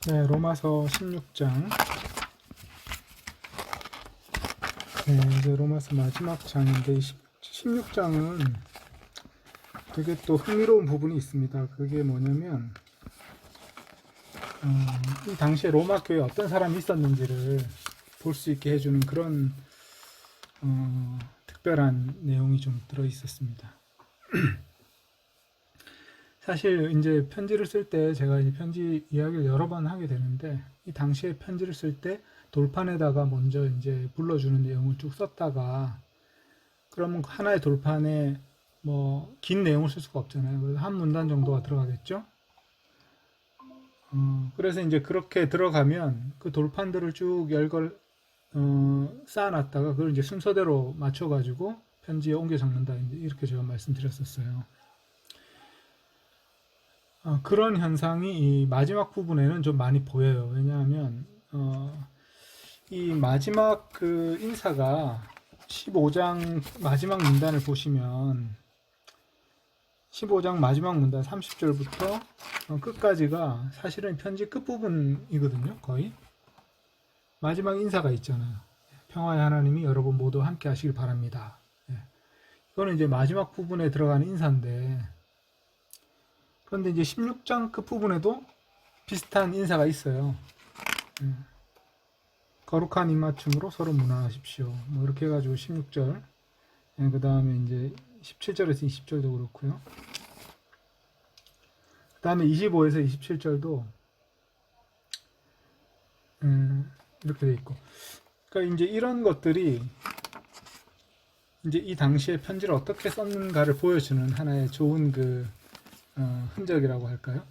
네, 로마서 16장. 네, 이제 로마서 마지막 장인데, 16장은 되게 또 흥미로운 부분이 있습니다. 그게 뭐냐면, 이 당시에 로마 교회에 어떤 사람이 있었는지를 볼 수 있게 해주는 그런, 특별한 내용이 좀 들어 있었습니다. 사실 이제 편지를 쓸 때 제가 이 편지 이야기를 여러 번 하게 되는데, 이 당시에 편지를 쓸 때 돌판에다가 먼저 이제 불러주는 내용을 쭉 썼다가, 그러면 하나의 돌판에 뭐 긴 내용을 쓸 수가 없잖아요. 그래서 한 문단 정도가 들어가겠죠. 그래서 이제 그렇게 들어가면 그 돌판들을 쭉 쌓아놨다가 그걸 이제 순서대로 맞춰가지고 편지에 옮겨 적는다. 이제 이렇게 제가 말씀드렸었어요. 그런 현상이 이 마지막 부분에는 좀 많이 보여요. 왜냐하면 이 마지막 그 인사가 15장 마지막 문단을 보시면 15장 마지막 문단 30절부터 끝까지가 사실은 편지 끝부분이거든요. 거의 마지막 인사가 있잖아요. 평화의 하나님이 여러분 모두 함께 하시길 바랍니다. 이거는 이제 마지막 부분에 들어가는 인사인데, 그런데 이제 16장 끝부분에도 비슷한 인사가 있어요. 거룩한 입맞춤으로 서로 문안하십시오. 뭐 이렇게 해가지고 16절, 그 다음에 이제 17절에서 20절도 그렇고요. 그 다음에 25에서 27절도 이렇게 돼 있고, 그러니까 이제 이런 것들이 이제 이 당시에 편지를 어떻게 썼는가를 보여주는 하나의 좋은 그 흔적이라고 할까요?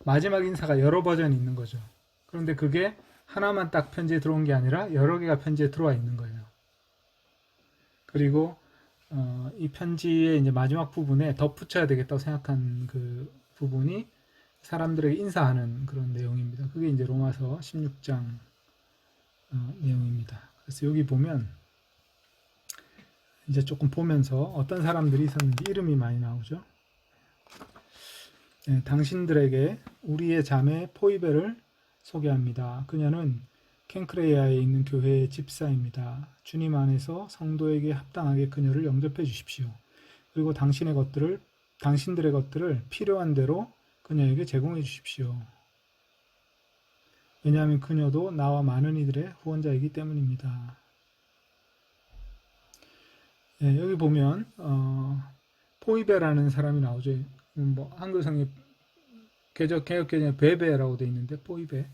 마지막 인사가 여러 버전이 있는 거죠. 그런데 그게 하나만 딱 편지에 들어온 게 아니라 여러 개가 편지에 들어와 있는 거예요. 그리고 이 편지의 이제 마지막 부분에 덧붙여야 되겠다고 생각한 그 부분이 사람들에게 인사하는 그런 내용입니다. 그게 이제 로마서 16장 내용입니다. 그래서 여기 보면 이제 조금 보면서 어떤 사람들이 있었는지 이름이 많이 나오죠. 네, 당신들에게 우리의 자매 포이베를 소개합니다. 그녀는 켄크레이아에 있는 교회의 집사입니다. 주님 안에서 성도에게 합당하게 그녀를 영접해 주십시오. 그리고 당신들의 것들을 필요한 대로 그녀에게 제공해 주십시오. 왜냐하면 그녀도 나와 많은 이들의 후원자이기 때문입니다. 네, 여기 보면 포이베라는 사람이 나오죠. 뭐 한글성에 개혁개정에 베베라고 되어 있는데 포이베.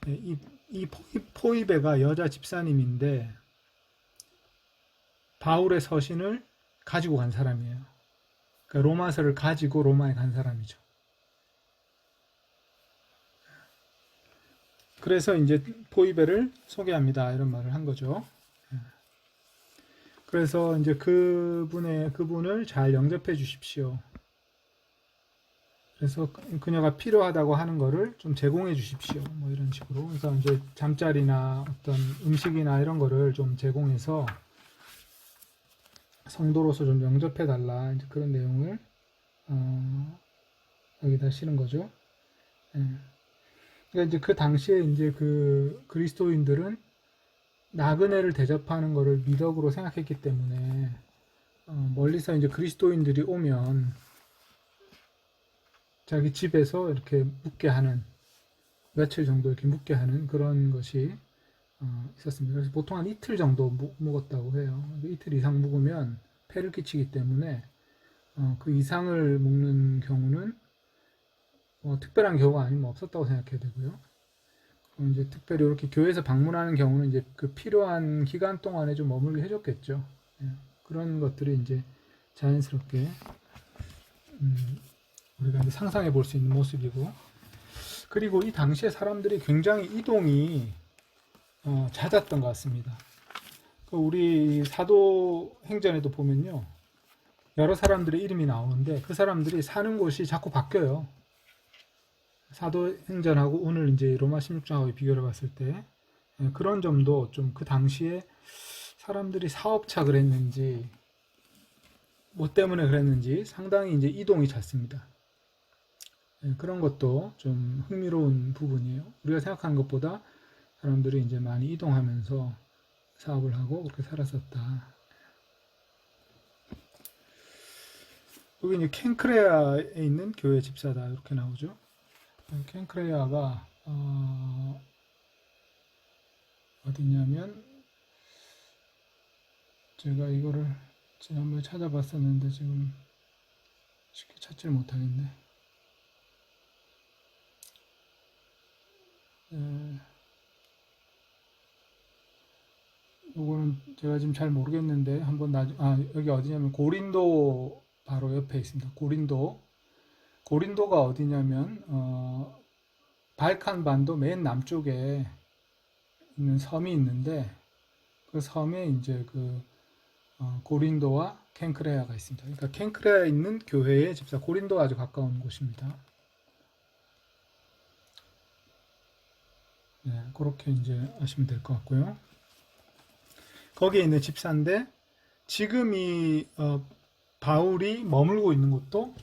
네, 이 포이베가 여자 집사님인데 바울의 서신을 가지고 간 사람이에요. 그러니까 로마서를 가지고 로마에 간 사람이죠. 그래서 이제 포이베를 소개합니다. 이런 말을 한 거죠. 그래서 이제 그분을 잘 영접해 주십시오. 그래서 그녀가 필요하다고 하는 거를 좀 제공해 주십시오. 뭐 이런 식으로. 그래서 이제 잠자리나 어떤 음식이나 이런 거를 좀 제공해서 성도로서 좀 영접해 달라. 이제 그런 내용을 여기다 실은 거죠. 그러니까 이제 그 당시에 이제 그 그리스도인들은 나그네를 대접하는 것을 미덕으로 생각했기 때문에 멀리서 이제 그리스도인들이 오면 자기 집에서 이렇게 묵게 하는, 며칠 정도 이렇게 묵게 하는 그런 것이 있었습니다. 그래서 보통 한 이틀 정도 묵었다고 해요. 이틀 이상 묵으면 폐를 끼치기 때문에 그 이상을 묵는 경우는 특별한 경우가 아니면 없었다고 생각해야 되고요. 이제 특별히 이렇게 교회에서 방문하는 경우는 이제 그 필요한 기간 동안에 좀 머물게 해줬겠죠. 그런 것들이 이제 자연스럽게 우리가 이제 상상해 볼 수 있는 모습이고, 그리고 이 당시에 사람들이 굉장히 이동이 잦았던 것 같습니다. 우리 사도행전에도 보면요, 여러 사람들의 이름이 나오는데 그 사람들이 사는 곳이 자꾸 바뀌어요. 사도행전하고 오늘 이제 로마 16장하고 비교를 봤을 때 그런 점도 좀 그 당시에 사람들이 사업착을 했는지 뭐 때문에 그랬는지 상당히 이제 이동이 잦습니다. 그런 것도 좀 흥미로운 부분이에요. 우리가 생각하는 것보다 사람들이 이제 많이 이동하면서 사업을 하고 그렇게 살았었다. 여기 이제 캔크레아에 있는 교회 집사다 이렇게 나오죠. 캔크레아가 어디냐면 제가 이거를 지난번에 찾아봤었는데 지금 쉽게 찾지를 못하겠네. 요거는 제가 지금 잘 모르겠는데 한번 여기 어디냐면 고린도 바로 옆에 있습니다. 고린도가 어디냐면 발칸 반도 맨 남쪽에 있는 섬이 있는데 그 섬에 이제 고린도와 켄크레아가 있습니다. 그러니까 켄크레아에 있는 교회의 집사, 고린도가 아주 가까운 곳입니다. 네, 그렇게 이제 아시면 될 것 같고요. 거기에 있는 집사인데 지금 이 바울이 머물고 있는 곳도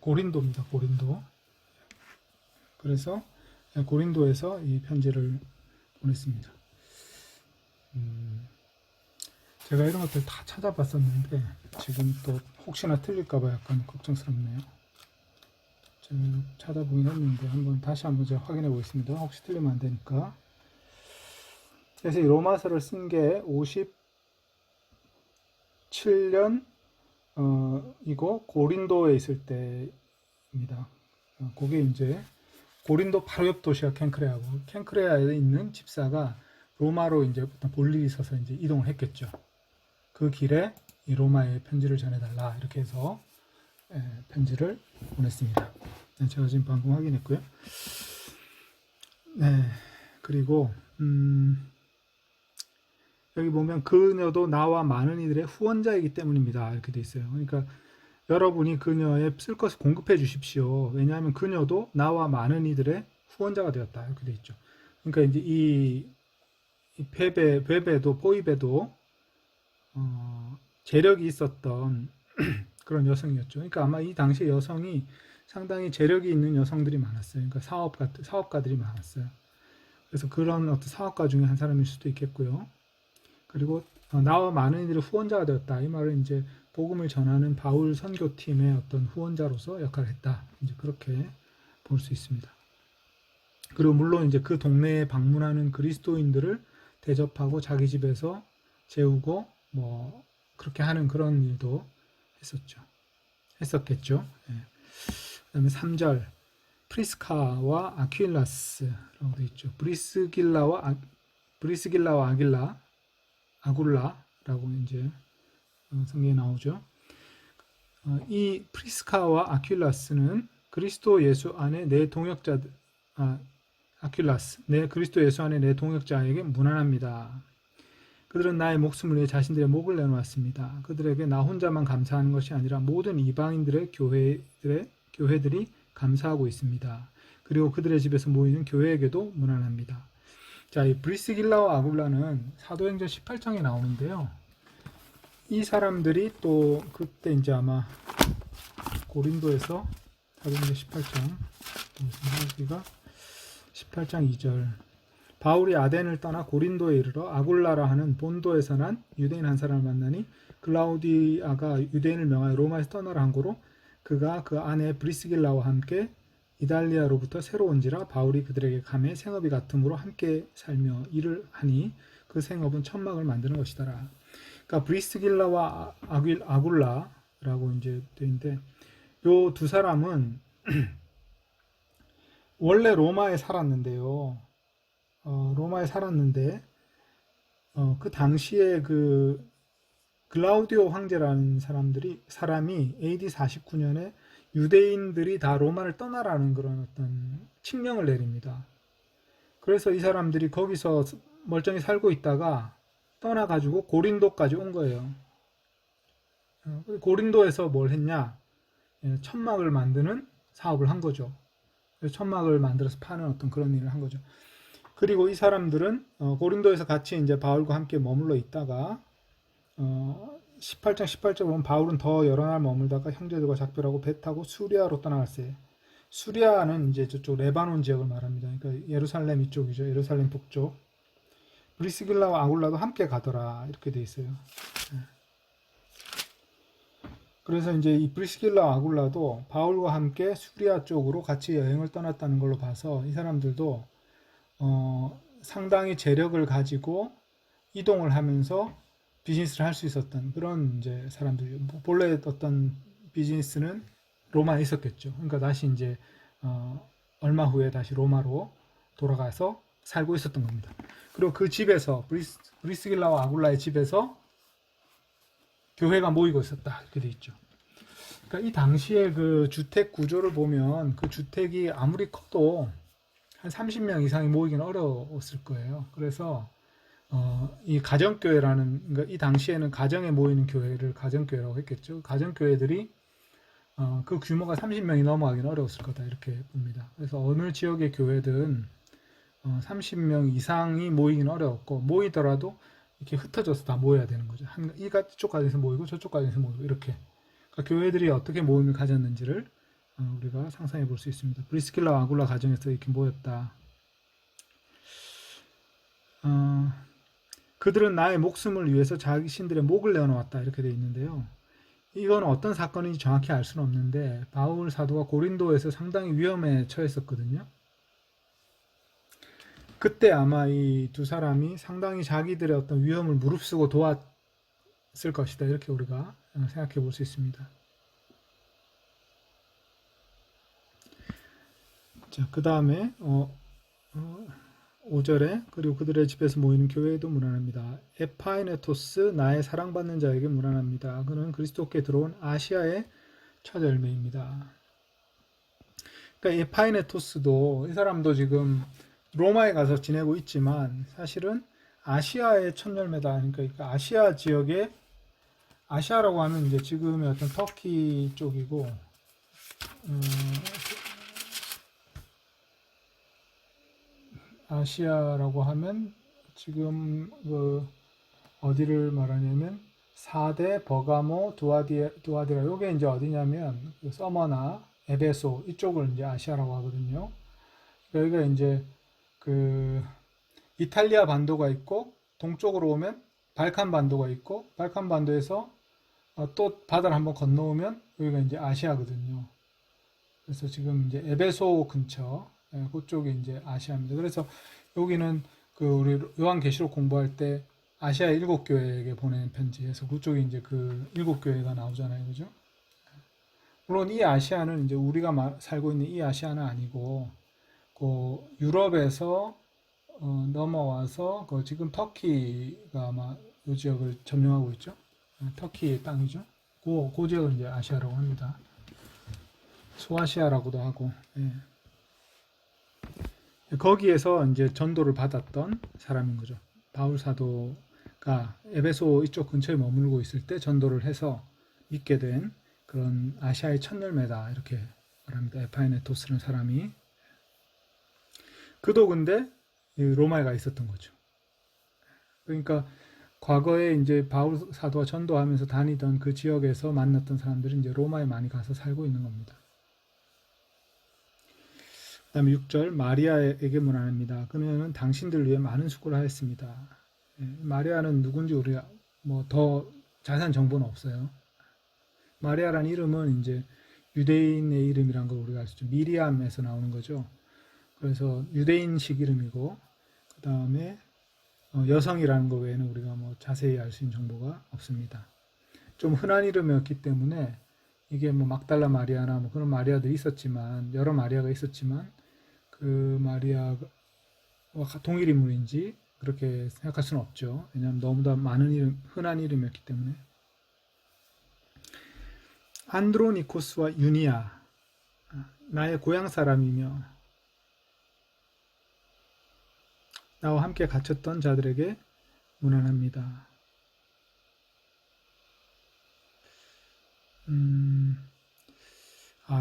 고린도입니다. 고린도. 그래서 고린도에서 이 편지를 보냈습니다. 제가 이런 것들 다 찾아봤었는데 지금 또 혹시나 틀릴까봐 약간 걱정스럽네요. 제가 찾아보긴 했는데 다시 한번 제가 확인해 보겠습니다. 혹시 틀리면 안 되니까. 그래서 이 로마서를 쓴 게 57년 이거 고린도에 있을 때입니다. 그게 이제 고린도 바로 옆 도시가 켄크레아고 켄크레아에 있는 집사가 로마로 이제 볼 일이 있어서 이제 이동을 했겠죠. 그 길에 이 로마에 편지를 전해달라 이렇게 해서 편지를 보냈습니다. 네, 제가 지금 방금 확인했고요. 네, 그리고 여기 보면 그녀도 나와 많은 이들의 후원자이기 때문입니다. 이렇게 돼 있어요. 그러니까 여러분이 그녀의 쓸 것을 공급해 주십시오. 왜냐하면 그녀도 나와 많은 이들의 후원자가 되었다. 이렇게 돼 있죠. 그러니까 이제 이 베베도 포이베도 재력이 있었던 그런 여성이었죠. 그러니까 아마 이 당시 여성이 상당히 재력이 있는 여성들이 많았어요. 그러니까 사업가들이 많았어요. 그래서 그런 어떤 사업가 중에 한 사람일 수도 있겠고요. 그리고 나와 많은 이들의 후원자가 되었다. 이 말은 이제 복음을 전하는 바울 선교팀의 어떤 후원자로서 역할을 했다. 이제 그렇게 볼 수 있습니다. 그리고 물론 이제 그 동네에 방문하는 그리스도인들을 대접하고 자기 집에서 재우고 뭐 그렇게 하는 그런 일도 했었겠죠. 예. 그다음에 3절 프리스카와 아퀴라스라고 되어 있죠. 브리스길라와 아굴라라고 이제 성경에 나오죠. 이 프리스카와 아퀴라스는 그리스도 예수 안에 내 동역자들, 그리스도 예수 안에 내 동역자에게 무난합니다. 그들은 나의 목숨을 위해 자신들의 목을 내놓았습니다. 그들에게 나 혼자만 감사하는 것이 아니라 모든 이방인들의 교회들이 감사하고 있습니다. 그리고 그들의 집에서 모이는 교회에게도 무난합니다. 자, 이 브리스길라와 아굴라는 사도행전 18장에 나오는데요. 이 사람들이 또 그때 이제 아마 고린도에서 사도행전 18장 여기가 18장 2절 바울이 아덴을 떠나 고린도에 이르러 아굴라라 하는 본도에서 난 유대인 한 사람을 만나니 클라우디아가 유대인을 명하여 로마에서 떠나라 한 고로 그가 그 아내 브리스길라와 함께 이달리아로부터 새로 온지라 바울이 그들에게 감해 생업이 같음으로 함께 살며 일을 하니 그 생업은 천막을 만드는 것이더라. 그러니까 브리스길라와 아굴라라고 이제 되어 있는데 요 두 사람은 원래 로마에 살았는데요. 로마에 살았는데 그 당시에 그 글라우디오 황제라는 사람이 AD 49년에 유대인들이 다 로마를 떠나라는 그런 어떤 칙령을 내립니다. 그래서 이 사람들이 거기서 멀쩡히 살고 있다가 떠나가지고 고린도까지 온 거예요. 고린도에서 뭘 했냐? 천막을 만드는 사업을 한 거죠. 천막을 만들어서 파는 어떤 그런 일을 한 거죠. 그리고 이 사람들은 고린도에서 같이 이제 바울과 함께 머물러 있다가 18장 보면 바울은 더 여러 날 머물다가 형제들과 작별하고 배 타고 수리아로 떠나갔어요. 수리아는 이제 저쪽 레바논 지역을 말합니다. 그러니까 예루살렘 이쪽이죠. 예루살렘 북쪽. 브리스길라와 아굴라도 함께 가더라 이렇게 돼 있어요. 그래서 이제 이 브리스길라와 아굴라도 바울과 함께 수리아 쪽으로 같이 여행을 떠났다는 걸로 봐서 이 사람들도 상당히 재력을 가지고 이동을 하면서 비즈니스를 할 수 있었던 그런 이제 사람들. 본래 어떤 비즈니스는 로마에 있었겠죠. 그러니까 다시 이제 얼마 후에 다시 로마로 돌아가서 살고 있었던 겁니다. 그리고 그 집에서 브리스길라와 아굴라의 집에서 교회가 모이고 있었다 이렇게 돼 있죠. 그러니까 이 당시에 그 주택 구조를 보면 그 주택이 아무리 커도 한 30명 이상이 모이기는 어려웠을 거예요. 그래서 이 가정교회라는, 그러니까 이 당시에는 가정에 모이는 교회를 가정교회라고 했겠죠. 가정교회들이 그 규모가 30명이 넘어가기는 어려웠을 거다 이렇게 봅니다. 그래서 어느 지역의 교회든 30명 이상이 모이기는 어려웠고, 모이더라도 이렇게 흩어져서 다 모여야 되는 거죠. 이쪽까지서 모이고 저쪽까지서 모이고 이렇게. 그러니까 교회들이 어떻게 모임을 가졌는지를 우리가 상상해 볼 수 있습니다. 브리스킬라와 아굴라 가정에서 이렇게 모였다. 그들은 나의 목숨을 위해서 자신들의 목을 내어놓았다 이렇게 되어 있는데요. 이건 어떤 사건인지 정확히 알 수는 없는데 바울 사도가 고린도에서 상당히 위험에 처했었거든요. 그때 아마 이 두 사람이 상당히 자기들의 어떤 위험을 무릅쓰고 도왔을 것이다 이렇게 우리가 생각해 볼 수 있습니다. 자, 그 다음에 5절에 그리고 그들의 집에서 모이는 교회에도 문안합니다. 에파이네토스 나의 사랑받는 자에게 문안합니다. 그는 그리스도께 들어온 아시아의 첫 열매입니다. 그러니까 에파이네토스도 이 사람도 지금 로마에 가서 지내고 있지만 사실은 아시아의 첫 열매다. 그러니까 아시아 지역에, 아시아라고 하면 이제 지금의 어떤 터키 쪽이고 아시아라고 하면 지금 그 어디를 말하냐면 사대, 버가모, 두아디라 요게 이제 어디냐면 그 서머나 에베소 이쪽을 이제 아시아라고 하거든요. 여기가 이제 그 이탈리아 반도가 있고 동쪽으로 오면 발칸 반도가 있고 발칸 반도에서 또 바다를 한번 건너오면 여기가 이제 아시아거든요. 그래서 지금 이제 에베소 근처 그쪽이 이제 아시아입니다. 그래서 여기는 그 우리 요한계시록 공부할 때 아시아 7교회에게 보낸 편지에서 그쪽이 이제 그 7교회가 나오잖아요. 그죠? 물론 이 아시아는 이제 우리가 살고 있는 이 아시아는 아니고 그 유럽에서 넘어와서 그 지금 터키가 아마 이 지역을 점령하고 있죠. 터키의 땅이죠. 그 지역을 이제 아시아라고 합니다. 소아시아라고도 하고. 예. 거기에서 이제 전도를 받았던 사람인 거죠. 바울 사도가 에베소 이쪽 근처에 머물고 있을 때 전도를 해서 믿게 된 그런 아시아의 첫 열매다 이렇게 말합니다. 에파이네토스라는 사람이. 그도 근데 로마에 가 있었던 거죠. 그러니까 과거에 이제 바울 사도가 전도하면서 다니던 그 지역에서 만났던 사람들이 이제 로마에 많이 가서 살고 있는 겁니다. 그 다음에 6절 마리아에게 문안합니다. 그녀는 당신들 위해 많은 수고를 하였습니다. 마리아는 누군지 우리가 뭐 더 자세한 정보는 없어요. 마리아라는 이름은 이제 유대인의 이름이란 걸 우리가 알 수 있죠. 미리암에서 나오는 거죠. 그래서 유대인식 이름이고 그 다음에 여성이라는 거 외에는 우리가 뭐 자세히 알 수 있는 정보가 없습니다. 좀 흔한 이름이었기 때문에 이게 뭐 막달라 마리아나 뭐 그런 마리아들이 있었지만 여러 마리아가 있었지만 그 마리아와 동일 인물인지 그렇게 생각할 수는 없죠. 왜냐하면 너무나 많은 이름, 흔한 이름이었기 때문에. 안드로니코스와 유니아 나의 고향 사람이며 나와 함께 갇혔던 자들에게 문안합니다.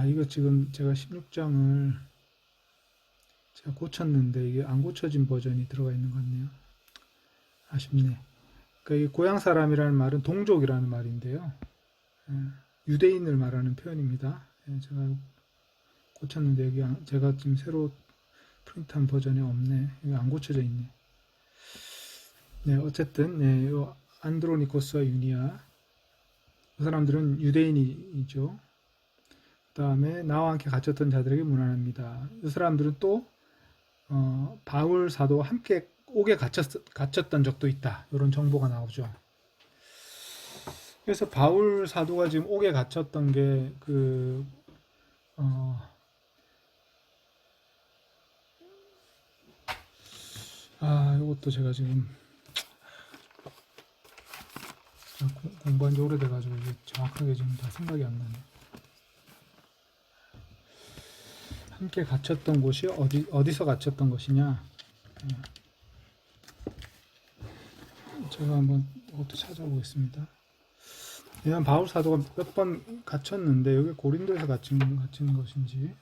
이거 지금 제가 16장을 제가 고쳤는데 이게 안 고쳐진 버전이 들어가 있는 것 같네요. 아쉽네. 그러니까 이 고향 사람이라는 말은 동족이라는 말인데요. 유대인을 말하는 표현입니다. 제가 고쳤는데 여기 제가 지금 새로 프린트한 버전이 없네. 여기 안 고쳐져 있네. 네, 어쨌든 네, 요 안드로니코스와 유니아 그 사람들은 유대인이죠. 그 다음에 나와 함께 갇혔던 자들에게 문안합니다. 이 사람들은 또 바울 사도와 함께 옥에 갇혔던 적도 있다. 이런 정보가 나오죠. 그래서 바울 사도가 지금 옥에 갇혔던 게 이것도 제가 지금 공부한 지 오래돼가지고 이게 정확하게 지금 다 생각이 안 나네. 함께 갇혔던 곳이 어디서 갇혔던 것이냐? 제가 한번 이것도 찾아보겠습니다. 왜냐면 바울 사도가 몇 번 갇혔는데 여기 고린도에서 갇힌 것인지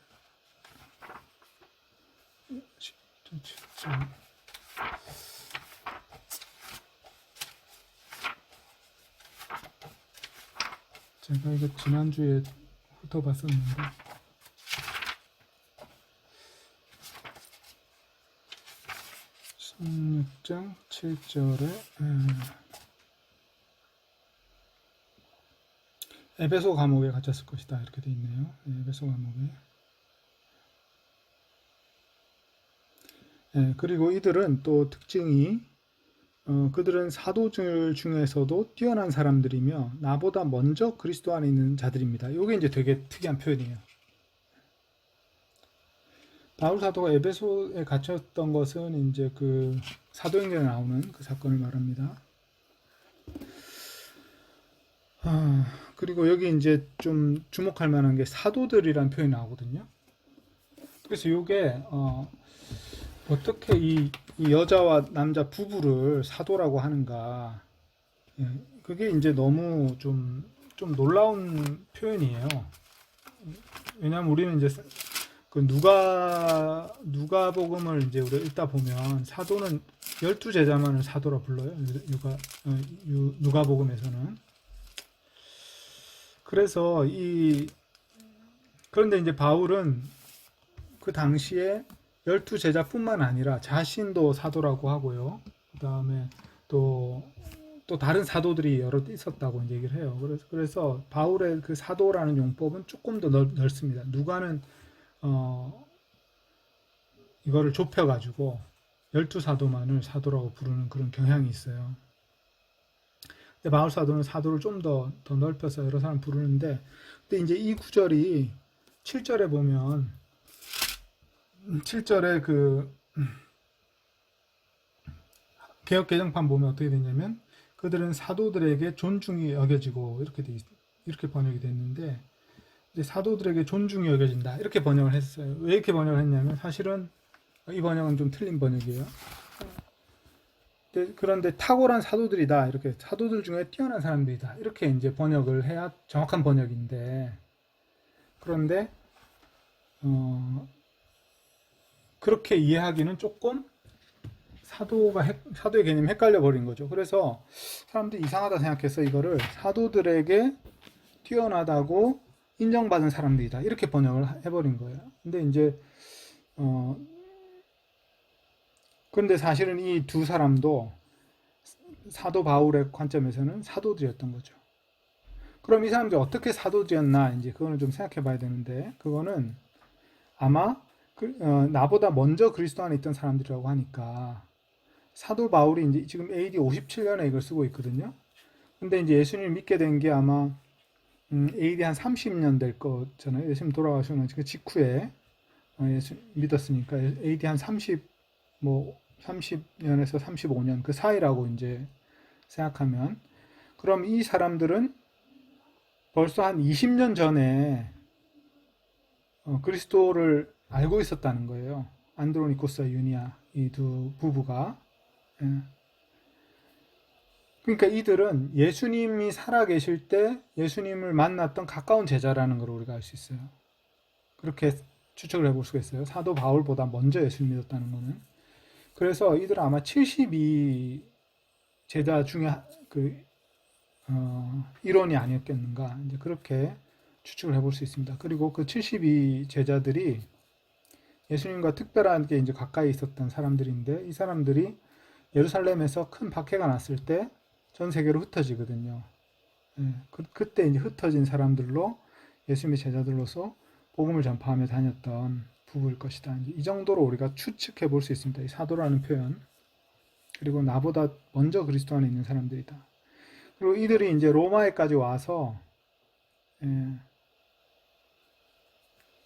제가 이거 지난주에 훑어봤었는데 16장 7절에 에베소 감옥에 갇혔을 것이다 이렇게 돼 있네요. 에베소 감옥에. 그리고 이들은 또 특징이 그들은 사도들 중에서도 뛰어난 사람들이며 나보다 먼저 그리스도 안에 있는 자들입니다. 이게 이제 되게 특이한 표현이에요. 바울 사도가 에베소에 갇혔던 것은 이제 그 사도행전에 나오는 그 사건을 말합니다. 그리고 여기 이제 좀 주목할 만한 게 사도들이라는 표현이 나오거든요. 그래서 이게 어떻게 이 여자와 남자 부부를 사도라고 하는가? 그게 이제 너무 좀 놀라운 표현이에요. 왜냐하면 우리는 이제 그 누가복음을 이제 우리가 읽다 보면 사도는 12제자만을 사도라 불러요. 누가복음에서는. 그래서 그런데 이제 바울은 그 당시에 12제자뿐만 아니라 자신도 사도라고 하고요. 그 다음에 또 다른 사도들이 여러 있었다고 이제 얘기를 해요. 그래서 바울의 그 사도라는 용법은 조금 더 넓습니다. 누가는 이거를 좁혀가지고 12사도만을 사도라고 부르는 그런 경향이 있어요. 근데 바울 사도는 사도를 좀 더 넓혀서 여러 사람 부르는데, 근데 이제 이 구절이 7절에 보면 7절에 그 개역 개정판 보면 어떻게 되냐면 그들은 사도들에게 존중이 여겨지고 이렇게 번역이 됐는데, 이제 사도들에게 존중이 여겨진다 이렇게 번역을 했어요. 왜 이렇게 번역을 했냐면 사실은 이 번역은 좀 틀린 번역이에요. 그런데 탁월한 사도들이다, 이렇게 사도들 중에 뛰어난 사람들이다 이렇게 이제 번역을 해야 정확한 번역인데, 그런데 그렇게 이해하기는 조금 사도의 개념이 헷갈려 버린 거죠. 그래서 사람들이 이상하다 생각해서 이거를 사도들에게 뛰어나다고 인정받은 사람들이다 이렇게 번역을 해버린 거예요. 근데 이제 그런데 사실은 이 두 사람도 사도 바울의 관점에서는 사도들이었던 거죠. 그럼 이 사람들이 어떻게 사도들이었나, 이제 그거는 좀 생각해 봐야 되는데, 그거는 아마 나보다 먼저 그리스도 안에 있던 사람들이라고 하니까, 사도 바울이 이제 지금 AD 57년에 이걸 쓰고 있거든요. 근데 이제 예수님을 믿게 된 게 아마 AD 한 30년 될 거잖아요. 예수님 돌아가시는 그 직후에 예수 믿었으니까 AD 한 30년에서 35년 그 사이라고 이제 생각하면, 그럼 이 사람들은 벌써 한 20년 전에 그리스도를 알고 있었다는 거예요. 안드로니코스와 유니아 이 두 부부가. 그러니까 이들은 예수님이 살아계실 때 예수님을 만났던 가까운 제자라는 걸 우리가 알 수 있어요. 그렇게 추측을 해볼 수가 있어요. 사도 바울보다 먼저 예수님 믿었다는 거는. 그래서 이들은 아마 72 제자 중에 일원이 아니었겠는가, 이제 그렇게 추측을 해볼 수 있습니다. 그리고 그 72 제자들이 예수님과 특별하게 이제 가까이 있었던 사람들인데 이 사람들이 예루살렘에서 큰 박해가 났을 때 전 세계로 흩어지거든요. 예, 그때 이제 흩어진 사람들로 예수님의 제자들로서 복음을 전파하며 다녔던 부부일 것이다. 이제 이 정도로 우리가 추측해 볼 수 있습니다. 이 사도라는 표현. 그리고 나보다 먼저 그리스도 안에 있는 사람들이다. 그리고 이들이 이제 로마에까지 와서 예,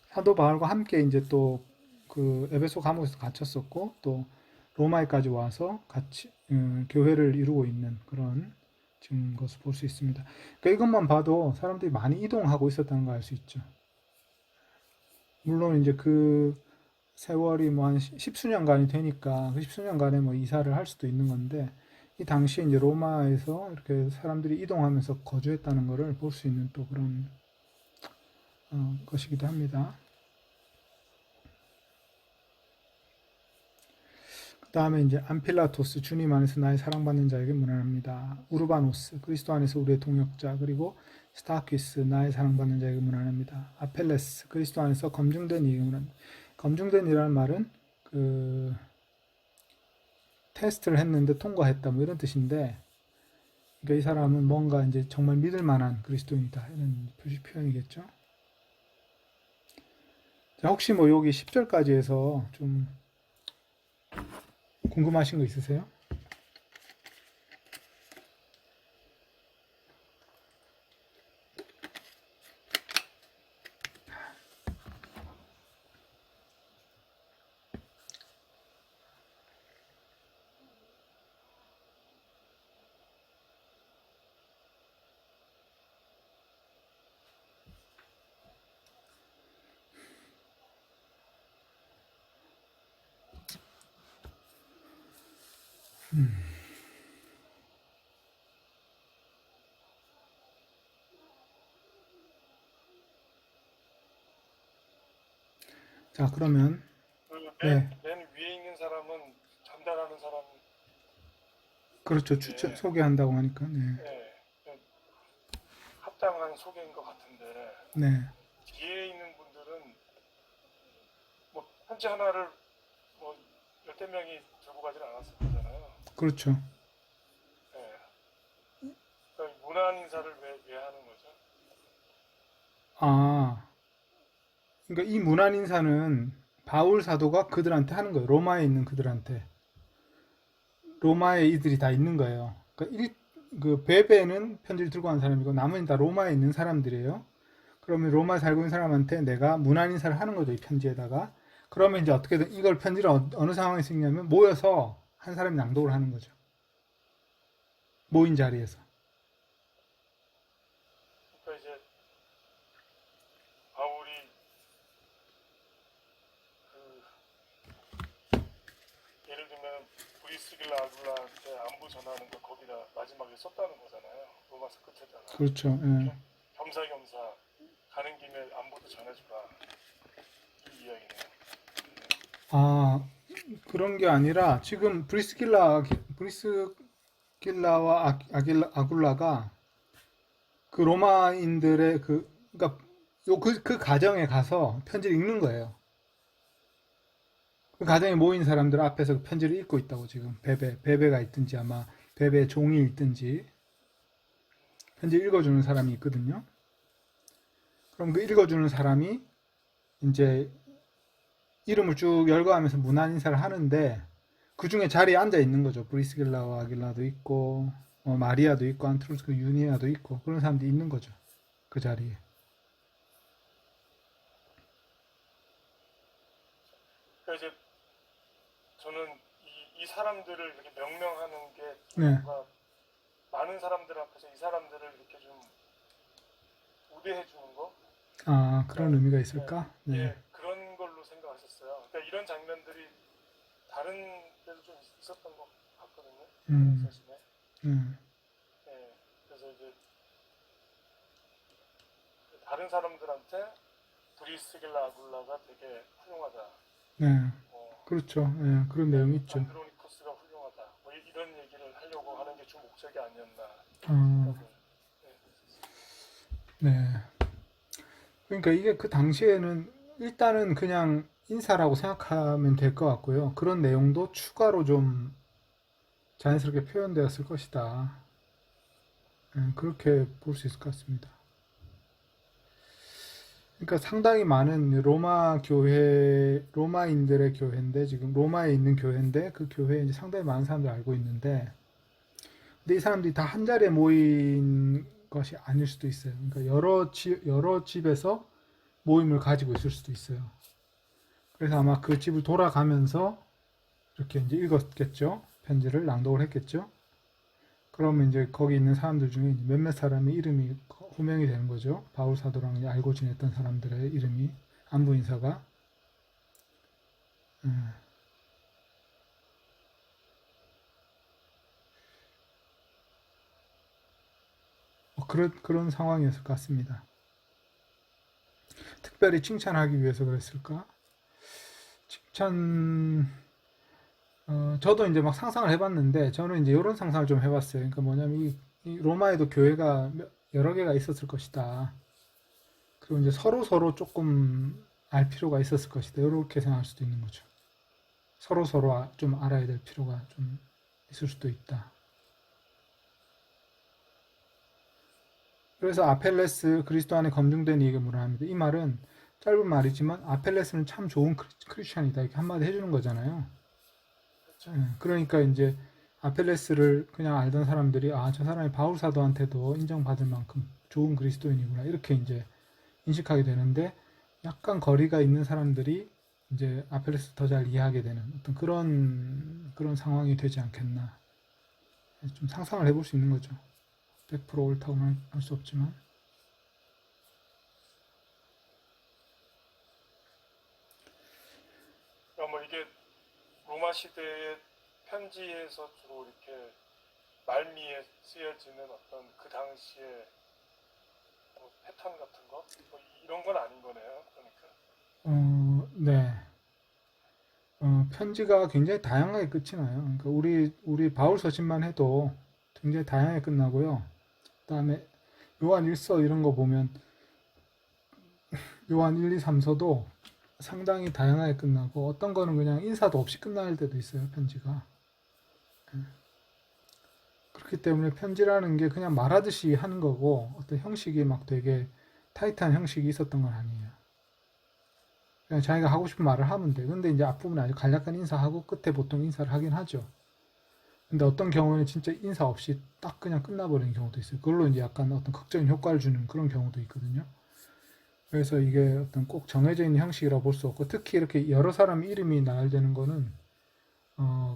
사도 바울과 함께 이제 또 그 에베소 감옥에서 갇혔었고 또 로마에까지 와서 같이 교회를 이루고 있는 그런 지금 것을 볼 수 있습니다. 그러니까 이것만 봐도 사람들이 많이 이동하고 있었다는 걸 알 수 있죠. 물론 이제 그 세월이 뭐 한 십수년간이 되니까 그 십수년간에 뭐 이사를 할 수도 있는 건데 이 당시에 이제 로마에서 이렇게 사람들이 이동하면서 거주했다는 것을 볼 수 있는 또 그런 것이기도 합니다. 그 다음에 이제 암필라토스 주님 안에서 나의 사랑받는 자에게 문안합니다. 우르바노스 그리스도 안에서 우리의 동역자 그리고 스타키스 나의 사랑받는 자에게 문안합니다. 아펠레스 그리스도 안에서 검증된 이에게 문안합니다. 검증된 이라는 말은 그 테스트를 했는데 통과했다 뭐 이런 뜻인데 그러니까 이 사람은 뭔가 이제 정말 믿을 만한 그리스도인이다 이런 표현이겠죠. 자, 혹시 뭐 여기 10절까지 해서 좀 궁금하신 거 있으세요? 자, 그러면 네, 맨 위에 있는 사람은 전달하는 사람인데, 그렇죠. 소개한다고 하니까 예, 좀 합당한 소개인 것 같은데, 네, 뒤에 있는 분들은 뭐 편지 하나를 뭐 열댓 명이 들고 가질 않았을 거잖아요. 그렇죠. 예, 그러니까 문안 인사를 왜 하는 거죠? 아, 그러니까 이 문안 인사는 바울 사도가 그들한테 하는 거예요. 로마에 있는 그들한테. 로마에 이들이 다 있는 거예요. 그러니까 그 베베는 편지를 들고 간 사람이고 나머지는 다 로마에 있는 사람들이에요. 그러면 로마에 살고 있는 사람한테 내가 문안 인사를 하는 거죠. 이 편지에다가. 그러면 이제 어떻게든 이걸 편지를 어느 상황에 쓰냐면 모여서 한 사람이 낭독을 하는 거죠. 모인 자리에서. 그러니까 이제 바울이 그 예를 들면 브리스길라 아굴라한테 안부 전하는 거 거기다 마지막에 썼다는 거잖아요. 로마서 끝에다가 그렇죠. 예. 겸사겸사 가는 김에 안부도 전해주라 이 이야기네요. 아, 그런 게 아니라 지금 브리스길라와 아굴라가 그 로마인들의 그러니까 그 가정에 가서 편지를 읽는 거예요. 그 가정에 모인 사람들 앞에서 그 편지를 읽고 있다고 지금 베베가 있든지 아마 베베 종이 있든지 편지 읽어주는 사람이 있거든요. 그럼 그 읽어주는 사람이 이제 이름을 쭉 열거하면서 문안 인사를 하는데 그 중에 자리에 앉아 있는 거죠. 브리스길라와 아길라도 있고 마리아도 있고 안트로스 유니아도 있고 그런 사람들이 있는 거죠. 그 자리에. 그러니까 이제 저는 이 사람들을 이렇게 명명하는 게 네. 뭔가 많은 사람들 앞에서 이 사람들을 이렇게 좀 우대해 주는 거. 아, 그런 그러니까, 의미가 예, 있을까? 네. 예, 그런 걸로 생각하셨어요. 그러니까 이런 장면들이 다른 데도 좀 있었던 것 같거든요. 음, 사실에. 음, 예, 그래서 이제 다른 사람들한테 브리스길라 아굴라가 되게 훌륭하다. 네. 뭐, 그렇죠. 네, 그런 내용이 있죠. 안드로니코스가 훌륭하다. 뭐 이런 얘기를 하려고 하는 게 주 목적이 아니었나 어, 생각을. 예, 네. 그러니까 이게 그 당시에는 일단은 그냥 인사라고 생각하면 될 것 같고요. 그런 내용도 추가로 좀 자연스럽게 표현되었을 것이다. 그렇게 볼 수 있을 것 같습니다. 그러니까 상당히 많은 로마 교회, 로마인들의 교회인데, 지금 로마에 있는 교회인데, 그 교회에 이제 상당히 많은 사람들이 알고 있는데, 근데 이 사람들이 다 한 자리에 모인 것이 아닐 수도 있어요. 그러니까 여러 집에서 모임을 가지고 있을 수도 있어요. 그래서 아마 그 집을 돌아가면서 이렇게 이제 읽었겠죠. 편지를 낭독을 했겠죠. 그러면 이제 거기 있는 사람들 중에 몇몇 사람의 이름이 호명이 되는 거죠. 바울 사도랑 이제 알고 지냈던 사람들의 이름이 안부 인사가. 음, 뭐 그런 상황이었을 것 같습니다. 특별히 칭찬하기 위해서 그랬을까? 칭찬, 저도 이제 막 상상을 해봤는데, 저는 이제 이런 상상을 좀 해봤어요. 그러니까 뭐냐면, 이 로마에도 교회가 여러 개가 있었을 것이다. 그리고 이제 서로 조금 알 필요가 있었을 것이다. 이렇게 생각할 수도 있는 거죠. 서로 좀 알아야 될 필요가 좀 있을 수도 있다. 그래서 아펠레스 그리스도 안에 검증된 이에게 문안합니다. 이 말은 짧은 말이지만 아펠레스는 참 좋은 크리스천이다 이렇게 한마디 해주는 거잖아요. 그러니까 이제 아펠레스를 그냥 알던 사람들이 아, 저 사람이 바울 사도한테도 인정받을 만큼 좋은 그리스도인이구나 이렇게 이제 인식하게 되는데 약간 거리가 있는 사람들이 이제 아펠레스 더 잘 이해하게 되는 어떤 그런 상황이 되지 않겠나 좀 상상을 해볼 수 있는 거죠. 100% 옳다고는 할 수 없지만 뭐 이게 로마 시대의 편지에서 주로 이렇게 말미에 쓰여지는 어떤 그 당시의 뭐 패턴 같은 거? 뭐 이런 건 아닌 거네요. 그러니까. 네. 편지가 굉장히 다양하게 끝이 나요. 그러니까 우리 바울 서신만 해도 굉장히 다양하게 끝나고요. 그다음에 요한 1서 이런 거 보면 요한 1, 2, 3서도 상당히 다양하게 끝나고 어떤 거는 그냥 인사도 없이 끝날 때도 있어요, 편지가. 그렇기 때문에 편지라는 게 그냥 말하듯이 하는 거고 어떤 형식이 막 되게 타이트한 형식이 있었던 건 아니에요. 그냥 자기가 하고 싶은 말을 하면 돼. 근데 이제 앞부분에 아주 간략한 인사하고 끝에 보통 인사를 하긴 하죠. 근데 어떤 경우는 진짜 인사 없이 딱 그냥 끝나버리는 경우도 있어요. 그걸로 이제 약간 어떤 극적인 효과를 주는 그런 경우도 있거든요. 그래서 이게 어떤 꼭 정해져 있는 형식이라고 볼 수 없고 특히 이렇게 여러 사람 이름이 나열되는 거는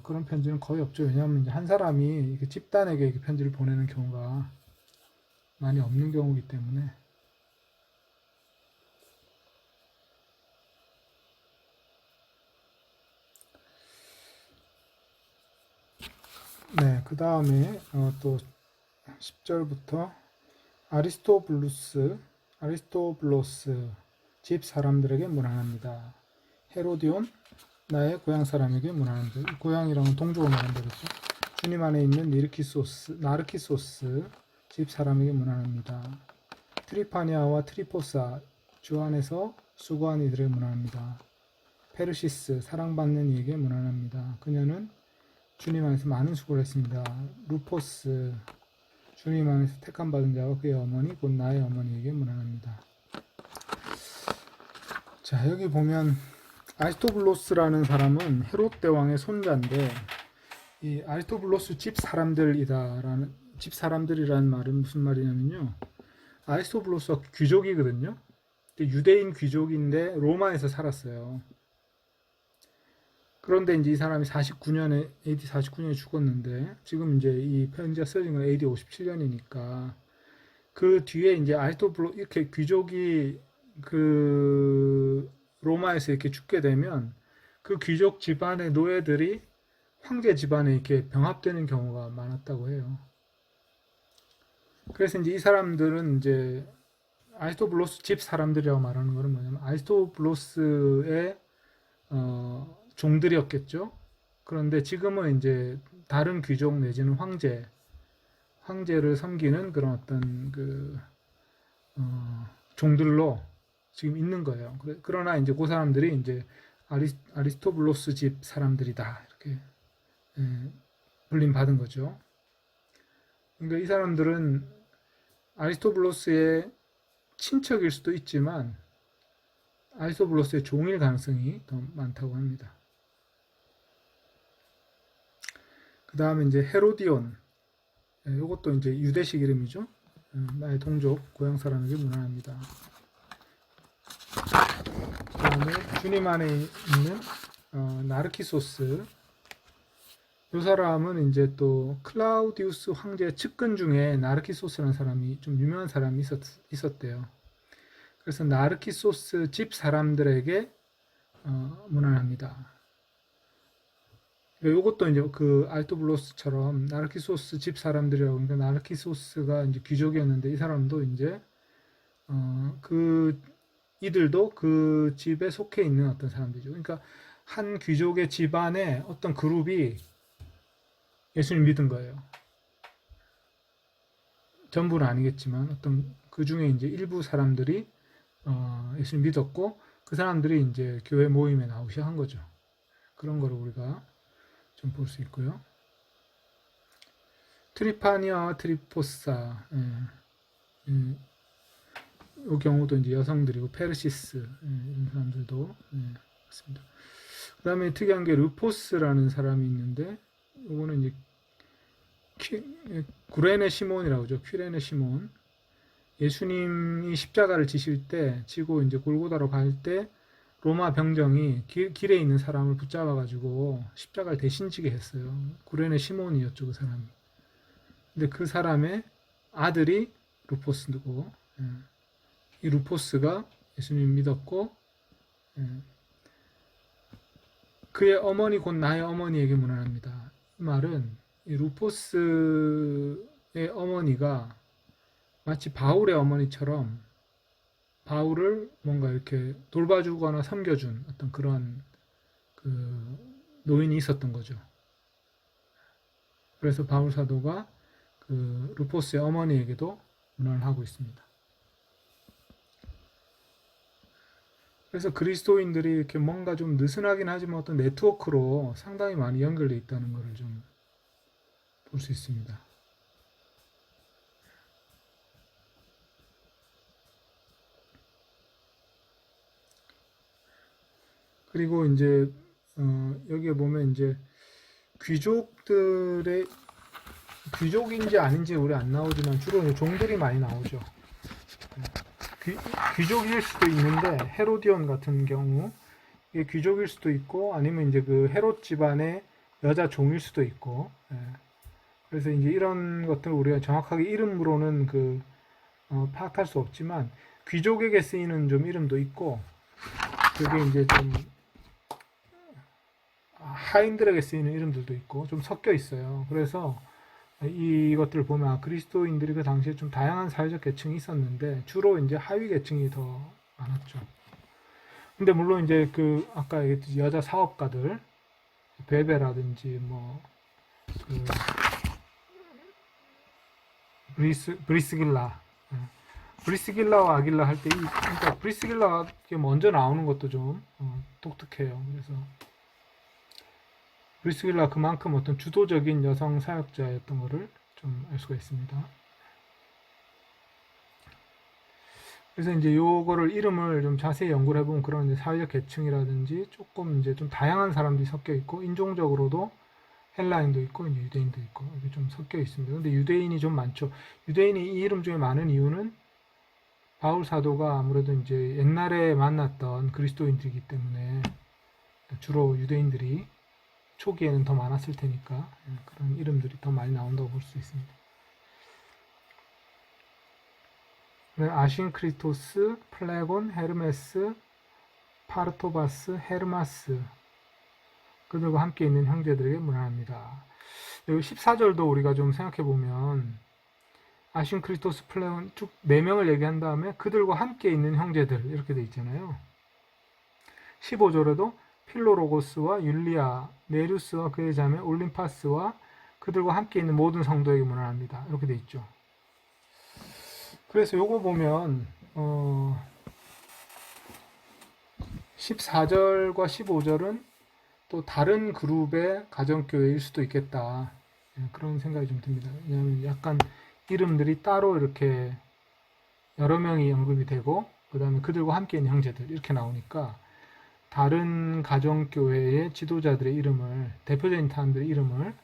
그런 편지는 거의 없죠. 왜냐하면 이제 한 사람이 이렇게 집단에게 이렇게 편지를 보내는 경우가 많이 없는 경우이기 때문에 네, 그 다음에 또 10절부터 아리스토블로스 집 사람들에게 문안합니다. 헤로디온 나의 고향 사람에게 문안합니다. 고향이랑은 동족을 말한다 그랬죠. 주님 안에 있는 나르키소스 집 사람에게 문안합니다. 트리파니아와 트리포사 주 안에서 수고한 이들에게 문안합니다. 페르시스 사랑받는 이에게 문안합니다. 그녀는 주님 안에서 많은 수고를 했습니다. 루포스 주님 안에서 택함 받은 자와 그의 어머니 곧 나의 어머니에게 문안합니다. 자, 여기 보면 아리스토블로스라는 사람은 헤롯 대왕의 손자인데 이 아리스토블로스 집 사람들이라는 말은 무슨 말이냐면요. 아리스토블로스가 귀족이거든요. 유대인 귀족인데 로마에서 살았어요. 그런데 이제 이 사람이 49년에 AD 49년에 죽었는데 지금 이제 이 편지가 쓰여진 건 AD 57년이니까 그 뒤에 이제 아리스토블로 이렇게 귀족이 그 로마에서 이렇게 죽게 되면 그 귀족 집안의 노예들이 황제 집안에 이렇게 병합되는 경우가 많았다고 해요. 그래서 이제 이 사람들은 이제 아리스토블로스 집 사람들이라고 말하는 거는 뭐냐면 아리스토블로스의 종들이었겠죠. 그런데 지금은 이제 다른 귀족 내지는 황제를 섬기는 그런 어떤 종들로 지금 있는 거예요. 그러나 이제 그 사람들이 이제 아리스토블로스 집 사람들이다 이렇게 불림 받은 거죠. 그러니까 이 사람들은 아리스토블로스의 친척일 수도 있지만 아리스토블로스의 종일 가능성이 더 많다고 합니다. 그 다음에 이제 헤로디온, 이것도 이제 유대식 이름이죠. 나의 동족, 고향 사람에게 문안합니다. 그 다음에 주님 안에 있는 나르키소스, 이 사람은 이제 또 클라우디우스 황제의 측근 중에 나르키소스라는 사람이 좀 유명한 사람이 있었대요. 그래서 나르키소스 집 사람들에게 문안합니다. 이것도 이제 그 알토블로스처럼 나르키소스 집 사람들이라고, 그러니까 나르키소스가 이제 귀족이었는데 이 사람도 이제 이들도 그 집에 속해 있는 어떤 사람들이죠. 그러니까 한 귀족의 집안에 어떤 그룹이 예수님 믿은 거예요. 전부는 아니겠지만 어떤 그 중에 이제 일부 사람들이 예수님 믿었고 그 사람들이 이제 교회 모임에 나오기 시작한 거죠. 그런 거를 우리가 좀 볼 수 있고요. 트리파니아와 트리포사, 이 경우도 이제 여성들이고 페르시스 이런 사람들도 있습니다. 그 다음에 특이한 게 루포스라는 사람이 있는데 이거는 이제 구레네 시몬이라고 하죠. 퀴레네 시몬. 예수님이 십자가를 지고 이제 골고다로 갈 때 로마 병정이 길에 있는 사람을 붙잡아가지고 십자가를 대신 지게 했어요. 구레네 시몬이었죠, 그 사람이. 근데 그 사람의 아들이 루포스고, 이 루포스가 예수님 믿었고, 그의 어머니 곧 나의 어머니에게 문안합니다. 이 말은 이 루포스의 어머니가 마치 바울의 어머니처럼 바울을 뭔가 이렇게 돌봐주거나 섬겨준 어떤 그런 그 노인이 있었던 거죠. 그래서 바울 사도가 그 루포스의 어머니에게도 문안을 하고 있습니다. 그래서 그리스도인들이 이렇게 뭔가 좀 느슨하긴 하지만 어떤 네트워크로 상당히 많이 연결되어 있다는 것을 좀 볼 수 있습니다. 그리고 이제 여기에 보면 이제 귀족인지 아닌지 우리 안 나오지만 주로 이제 종들이 많이 나오죠. 귀족일 수도 있는데 헤로디온 같은 경우 이게 귀족일 수도 있고 아니면 이제 그 헤롯 집안의 여자 종일 수도 있고, 그래서 이제 이런 것들 우리가 정확하게 이름으로는 파악할 수 없지만 귀족에게 쓰이는 좀 이름도 있고 그게 이제 좀 하인들에게 쓰이는 이름들도 있고 좀 섞여 있어요. 그래서 이것들을 보면 그리스도인들이 그 당시에 좀 다양한 사회적 계층이 있었는데 주로 이제 하위 계층이 더 많았죠. 근데 물론 이제 아까 얘기했듯이 여자 사업가들 베베라든지 브리스길라와 아길라 할 때 그러니까 브리스길라가 먼저 나오는 것도 좀 독특해요. 그래서 브리스길라 그만큼 어떤 주도적인 여성 사역자였던 것을 좀 알 수가 있습니다. 그래서 이제 요거를 이름을 좀 자세히 연구를 해보면 그런 이제 사회적 계층이라든지 조금 이제 좀 다양한 사람들이 섞여 있고 인종적으로도 헬라인도 있고 이제 유대인도 있고 이렇게 좀 섞여 있습니다. 근데 유대인이 좀 많죠. 유대인이 이 이름 중에 많은 이유는 바울 사도가 아무래도 이제 옛날에 만났던 그리스도인들이기 때문에 주로 유대인들이 초기에는 더 많았을 테니까 그런 이름들이 더 많이 나온다고 볼 수 있습니다. 아신크리토스, 플레곤, 헤르메스, 파르토바스, 헤르마스 그들과 함께 있는 형제들에게 문안합니다. 여기 14절도 우리가 좀 생각해보면 아신크리토스, 플레곤 쭉 4명을 얘기한 다음에 그들과 함께 있는 형제들 이렇게 돼 있잖아요. 15절에도 필로로고스와 율리아, 네루스와 그의 자매 올림파스와 그들과 함께 있는 모든 성도에게 문안합니다. 이렇게 돼 있죠. 그래서 요거 보면 14절과 15절은 또 다른 그룹의 가정교회일 수도 있겠다. 그런 생각이 좀 듭니다. 왜냐하면 약간 이름들이 따로 이렇게 여러 명이 언급이 되고, 그 다음에 그들과 함께 있는 형제들 이렇게 나오니까 다른 가정교회의 지도자들의 이름을, 대표적인 사람들의 이름을,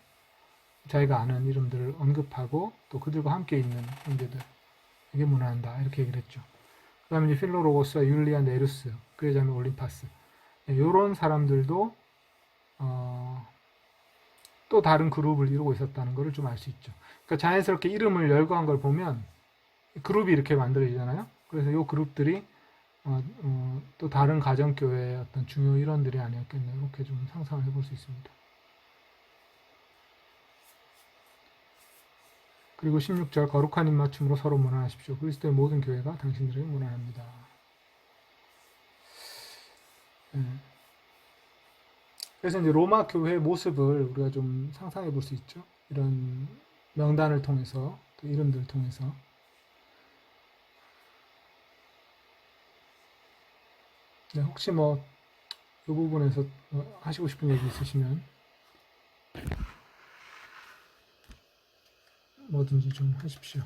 자기가 아는 이름들을 언급하고 또 그들과 함께 있는 형제들, 이게 문화한다 이렇게 얘기를 했죠. 그 다음에 이제 필로로고스와 율리아 네루스, 그 여자는 올림파스, 이런 사람들도 또 다른 그룹을 이루고 있었다는 것을 좀 알 수 있죠. 그러니까 자연스럽게 이름을 열거한 걸 보면 그룹이 이렇게 만들어지잖아요. 그래서 이 그룹들이 또 다른 가정교회의 어떤 중요 일원들이 아니었겠나, 이렇게 좀 상상을 해볼 수 있습니다. 그리고 16절, 거룩한 입맞춤으로 서로 문안하십시오. 그리스도의 모든 교회가 당신들에게 문안합니다. 그래서 이제 로마 교회의 모습을 우리가 좀 상상해 볼 수 있죠. 이런 명단을 통해서, 또 이름들을 통해서. 네, 혹시 뭐 이 부분에서 하시고 싶은 얘기 있으시면 뭐든지 좀 하십시오.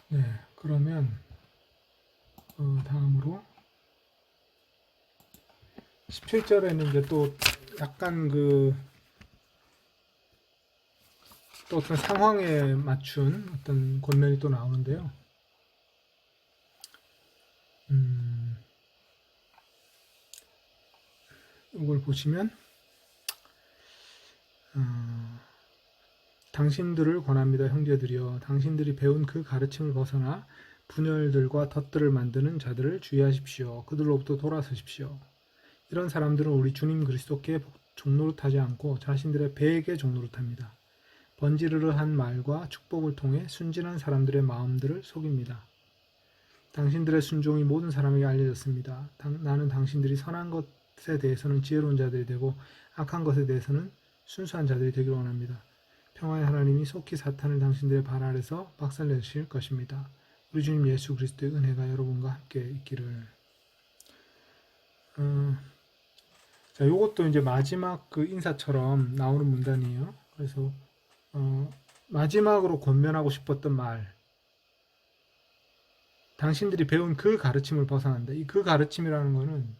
네, 그러면 다음으로 17절에는 이제 또 약간 또 어떤 상황에 맞춘 어떤 권면이 또 나오는데요. 이걸 보시면 당신들을 권합니다, 형제들이여. 당신들이 배운 그 가르침을 벗어나 분열들과 덫들을 만드는 자들을 주의하십시오. 그들로부터 돌아서십시오. 이런 사람들은 우리 주님 그리스도께 종노릇하지 않고 자신들의 배에게 종노릇합니다. 번지르르한 말과 축복을 통해 순진한 사람들의 마음들을 속입니다. 당신들의 순종이 모든 사람에게 알려졌습니다. 나는 당신들이 선한 것에 대해서는 지혜로운 자들이 되고 악한 것에 대해서는 순수한 자들이 되기를 원합니다. 평화의 하나님이 속히 사탄을 당신들의 발 아래서 박살내실 것입니다. 우리 주님 예수 그리스도의 은혜가 여러분과 함께 있기를. 자, 요것도 이제 마지막 그 인사처럼 나오는 문단이에요. 그래서 마지막으로 권면하고 싶었던 말, 당신들이 배운 그 가르침을 벗어난다. 이 그 가르침이라는 거는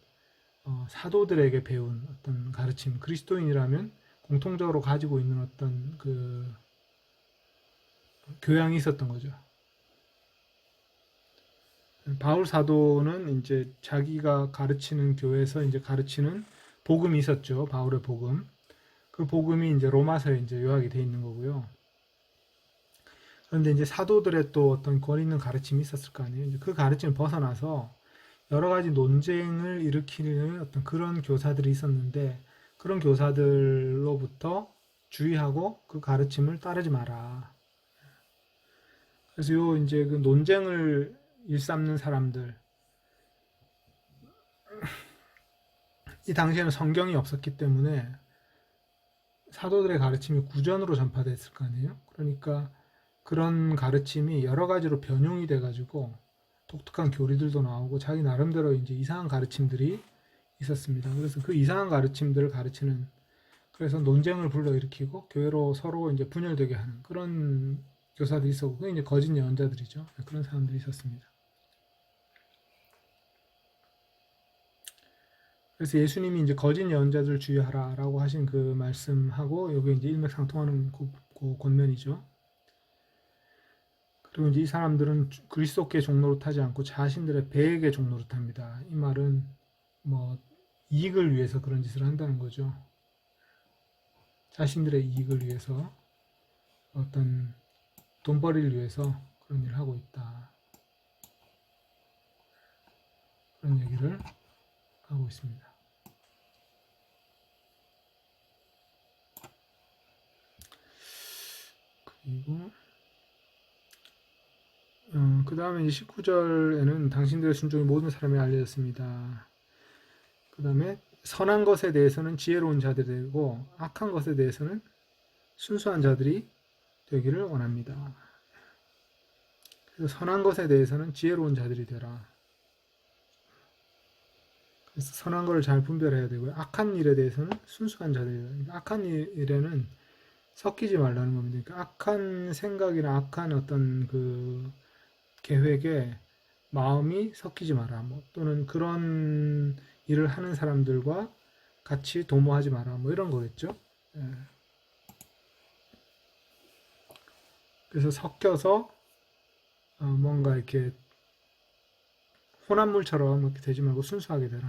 사도들에게 배운 어떤 가르침, 그리스도인이라면 공통적으로 가지고 있는 어떤 그 교양이 있었던 거죠. 바울 사도는 이제 자기가 가르치는 교회에서 이제 가르치는 복음이 있었죠. 바울의 복음. 그 복음이 이제 로마서에 이제 요약이 돼 있는 거고요. 그런데 이제 사도들의 또 어떤 권위 있는 가르침이 있었을 거 아니에요. 이제 그 가르침을 벗어나서 여러 가지 논쟁을 일으키는 어떤 그런 교사들이 있었는데, 그런 교사들로부터 주의하고 그 가르침을 따르지 마라. 그래서 요 이제 그 논쟁을 일삼는 사람들, 이 당시에는 성경이 없었기 때문에 사도들의 가르침이 구전으로 전파됐을 거 아니에요. 그러니까 그런 가르침이 여러 가지로 변용이 돼가지고 독특한 교리들도 나오고 자기 나름대로 이제 이상한 가르침들이 있었습니다. 그래서 그 이상한 가르침들을 가르치는, 그래서 논쟁을 불러일으키고 교회로 서로 이제 분열되게 하는 그런 교사들이 있었고, 그게 이제 거짓 예언자들이죠. 그런 사람들이 있었습니다. 그래서 예수님이 이제 거짓 예언자들 주의하라라고 하신 그 말씀하고 여기 이제 일맥상통하는 그 권면이죠. 그리고 이제 이 사람들은 그리스도께 종노릇하지 않고 자신들의 배에게 종노릇합니다. 이 말은 뭐 이익을 위해서 그런 짓을 한다는 거죠. 자신들의 이익을 위해서, 어떤 돈벌이를 위해서 그런 일을 하고 있다. 그런 얘기를 하고 있습니다. 그리고 그 다음에 이제 19절에는 당신들의 순종이 모든 사람에 알려졌습니다. 그 다음에 선한 것에 대해서는 지혜로운 자들이 되고 악한 것에 대해서는 순수한 자들이 되기를 원합니다. 그래서 선한 것에 대해서는 지혜로운 자들이 되라. 그래서 선한 것을 잘 분별해야 되고요. 악한 일에 대해서는 순수한 자들이 되라. 그러니까 악한 일에는 섞이지 말라는 겁니다. 그러니까 악한 생각이나 악한 어떤 그 계획에 마음이 섞이지 마라. 뭐 또는 그런 일을 하는 사람들과 같이 도모하지 마라. 뭐 이런 거겠죠. 예. 그래서 섞여서 뭔가 이렇게 혼합물처럼 이렇게 되지 말고 순수하게 되라.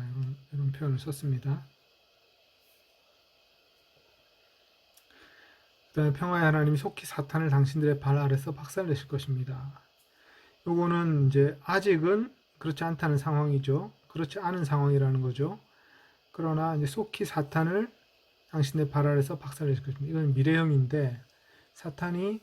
이런 표현을 썼습니다. 그다음에 평화의 하나님이 속히 사탄을 당신들의 발 아래서 박살내실 것입니다. 요거는 이제 아직은 그렇지 않다는 상황이죠. 그렇지 않은 상황이라는 거죠. 그러나 이제 속히 사탄을 당신의 발 아래서 박살내실 것입니다. 이건 미래형인데 사탄이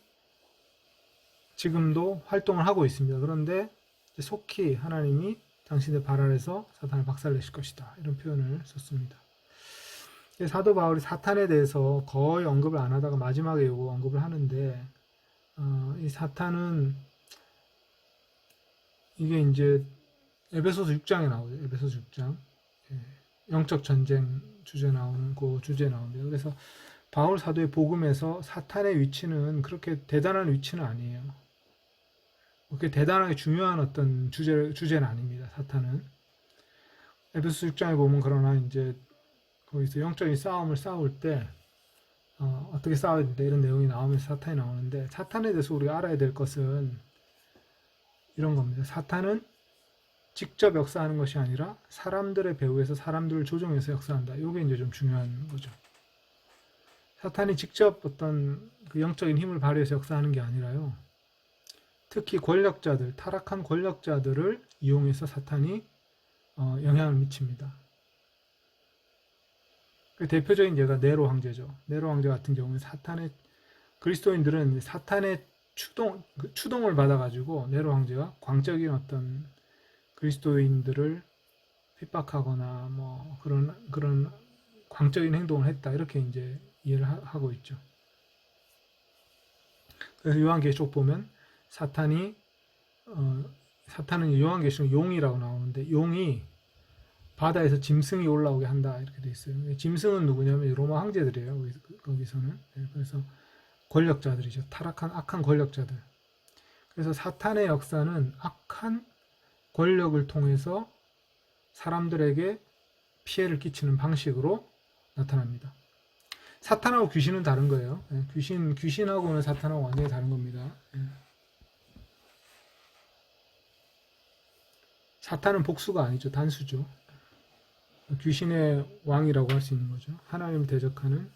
지금도 활동을 하고 있습니다. 그런데 속히 하나님이 당신의 발 아래서 사탄을 박살내실 것이다. 이런 표현을 썼습니다. 사도 바울이 사탄에 대해서 거의 언급을 안 하다가 마지막에 요거 언급을 하는데 이 사탄은 이게 이제 에베소서 6장에 나오죠. 에베소서 6장. 영적 전쟁 주제 나오는 그 주제 나오는데요. 그래서 바울 사도의 복음에서 사탄의 위치는 그렇게 대단한 위치는 아니에요. 그렇게 대단하게 중요한 어떤 주제는 아닙니다. 사탄은. 에베소서 6장에 보면 그러나 이제 거기서 영적인 싸움을 싸울 때 어떻게 싸워야 된다 이런 내용이 나오면서 사탄이 나오는데 사탄에 대해서 우리가 알아야 될 것은 이런 겁니다. 사탄은 직접 역사하는 것이 아니라 사람들의 배후에서 사람들을 조종해서 역사한다. 이게 이제 좀 중요한 거죠. 사탄이 직접 어떤 그 영적인 힘을 발휘해서 역사하는 게 아니라요. 특히 권력자들, 타락한 권력자들을 이용해서 사탄이 영향을 미칩니다. 그 대표적인 예가 네로 황제죠. 네로 황제 같은 경우는 그리스도인들은 사탄의 추동을 받아가지고 네로 황제가 광적인 어떤 그리스도인들을 핍박하거나 뭐 그런 광적인 행동을 했다 이렇게 이제 이해를 하고 있죠. 그래서 요한계시록 보면 사탄은 요한계시록 용이라고 나오는데 용이 바다에서 짐승이 올라오게 한다 이렇게 돼 있어요. 짐승은 누구냐면 로마 황제들이에요. 거기서는. 그래서 권력자들이죠. 타락한 악한 권력자들. 그래서 사탄의 역사는 악한 권력을 통해서 사람들에게 피해를 끼치는 방식으로 나타납니다. 사탄하고 귀신은 다른 거예요. 귀신하고는 사탄하고 완전히 다른 겁니다. 사탄은 복수가 아니죠. 단수죠. 귀신의 왕이라고 할 수 있는 거죠. 하나님을 대적하는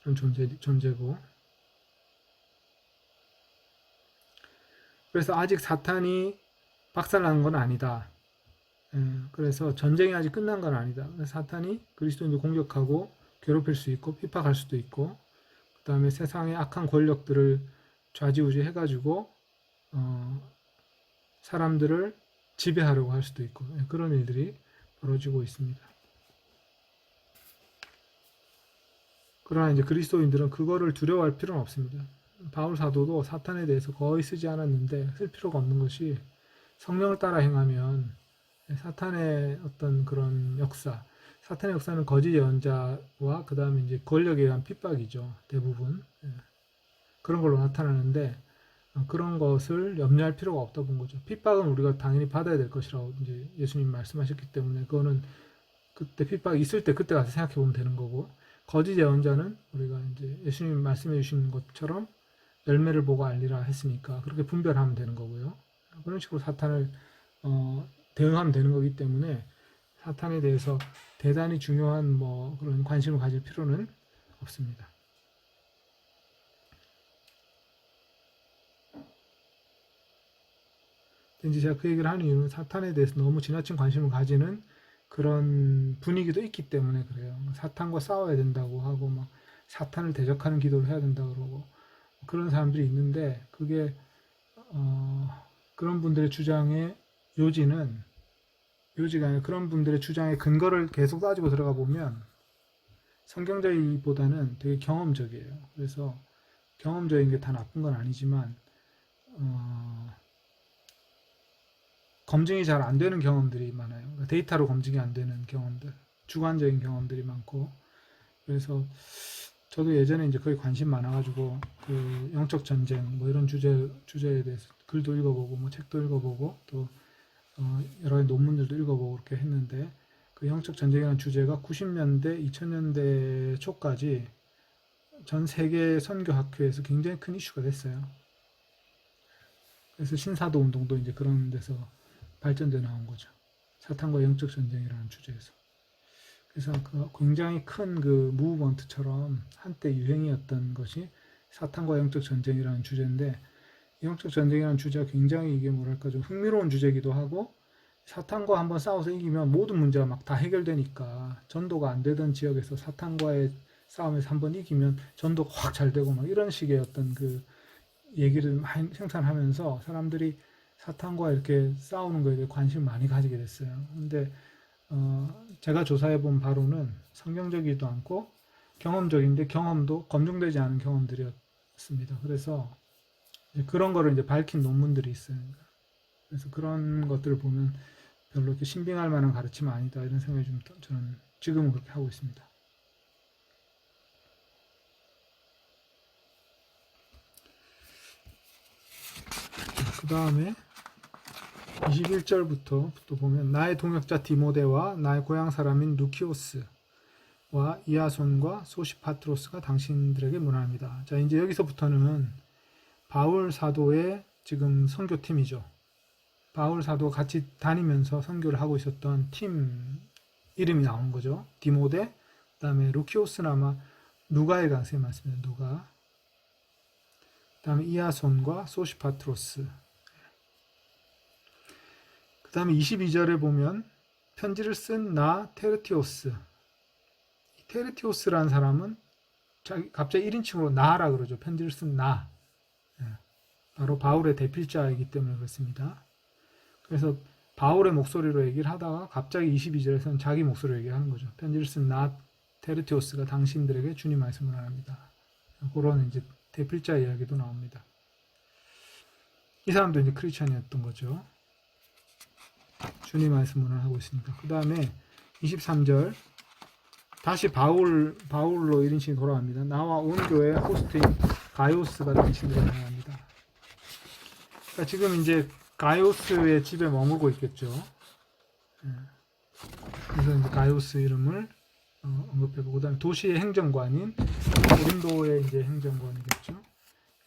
그런 존재고. 그래서 아직 사탄이 박살난 건 아니다. 그래서 전쟁이 아직 끝난 건 아니다. 사탄이 그리스도인들 공격하고 괴롭힐 수 있고 핍박할 수도 있고 그 다음에 세상의 악한 권력들을 좌지우지 해가지고 사람들을 지배하려고 할 수도 있고 그런 일들이 벌어지고 있습니다. 그러나 이제 그리스도인들은 그거를 두려워할 필요는 없습니다. 바울 사도도 사탄에 대해서 거의 쓰지 않았는데 쓸 필요가 없는 것이 성령을 따라 행하면 사탄의 어떤 그런 사탄의 역사는 거짓 예언자와 그 다음에 이제 권력에 의한 핍박이죠. 대부분. 그런 걸로 나타나는데 그런 것을 염려할 필요가 없다 본 거죠. 핍박은 우리가 당연히 받아야 될 것이라고 이제 예수님 말씀하셨기 때문에 그거는 그때 핍박이 있을 때 그때 가서 생각해 보면 되는 거고 거짓 예언자는 우리가 이제 예수님 말씀해 주신 것처럼 열매를 보고 알리라 했으니까 그렇게 분별하면 되는 거고요. 그런 식으로 사탄을 대응하면 되는 거기 때문에 사탄에 대해서 대단히 중요한 뭐 그런 관심을 가질 필요는 없습니다. 이제 제가 그 얘기를 하는 이유는 사탄에 대해서 너무 지나친 관심을 가지는 그런 분위기도 있기 때문에 그래요. 사탄과 싸워야 된다고 하고 막 사탄을 대적하는 기도를 해야 된다고 그러고 그런 사람들이 있는데 그게 그런 분들의 주장의 요지가 아니라 그런 분들의 주장의 근거를 계속 따지고 들어가 보면 성경적이보다는 되게 경험적이에요. 그래서 경험적인 게 다 나쁜 건 아니지만 검증이 잘 안 되는 경험들이 많아요. 그러니까 데이터로 검증이 안 되는 경험들, 주관적인 경험들이 많고, 그래서 저도 예전에 이제 거기 관심 많아가지고 그 영적 전쟁 뭐 이런 주제에 대해서 글도 읽어보고 뭐 책도 읽어보고 또 여러 가지 논문들도 읽어보고 그렇게 했는데 그 영적 전쟁이라는 주제가 90년대, 2000년대 초까지 전 세계 선교 학회에서 굉장히 큰 이슈가 됐어요. 그래서 신사도 운동도 이제 그런 데서 발전돼 나온 거죠. 사탄과 영적 전쟁이라는 주제에서. 그래서 그 굉장히 큰 그 무브먼트처럼 한때 유행이었던 것이 사탄과 영적 전쟁이라는 주제인데 영적 전쟁이라는 주제가 굉장히 이게 뭐랄까 좀 흥미로운 주제이기도 하고 사탄과 한번 싸워서 이기면 모든 문제가 막 다 해결되니까 전도가 안 되던 지역에서 사탄과의 싸움에서 한번 이기면 전도가 확 잘 되고 막 이런 식의 어떤 그 얘기를 많이 생산하면서 사람들이 사탄과 이렇게 싸우는 거에 대해 관심을 많이 가지게 됐어요. 근데 제가 조사해 본 바로는 성경적이지도 않고 경험적인데 경험도 검증되지 않은 경험들이었습니다. 그래서 그런 거를 이제 밝힌 논문들이 있어요. 그래서 그런 것들을 보면 별로 이렇게 신빙할 만한 가르침은 아니다 이런 생각이 좀 저는 지금은 그렇게 하고 있습니다. 그 다음에 21절부터 또 보면 나의 동역자 디모데와 나의 고향 사람인 루키오스와 이아손과 소시파트로스가 당신들에게 문안합니다. 자, 이제 여기서부터는 바울 사도의 지금 선교팀이죠. 바울 사도가 같이 다니면서 선교를 하고 있었던 팀 이름이 나오는 거죠. 디모데, 그 다음에 루키오스는 아마 누가의 가능성이 많습니다. 누가. 그 다음에 이아손과 소시파트로스. 그 다음에 22절에 보면 편지를 쓴 나 테르티오스. 테르티오스라는 사람은 갑자기 1인칭으로 나라 그러죠. 편지를 쓴 나. 바로 바울의 대필자이기 때문에 그렇습니다. 그래서 바울의 목소리로 얘기를 하다가 갑자기 22절에서는 자기 목소리로 얘기하는 거죠. 편지를 쓴 나 테르티오스가 당신들에게 주님 말씀을 합니다. 그런 이제 대필자 이야기도 나옵니다. 이 사람도 이제 크리스천이었던 거죠. 주님 말씀을 하고 있으니까. 그 다음에 23절 다시 바울로 1인칭이 돌아갑니다. 나와 온 교회 호스트인 가이오스가 당신들에게 말합니다. 그러니까 지금 이제 가이오스의 집에 머물고 있겠죠. 그래서 이제 가이오스 이름을 언급해보고, 그다음에 도시의 행정관인 고린도의 이제 행정관이겠죠.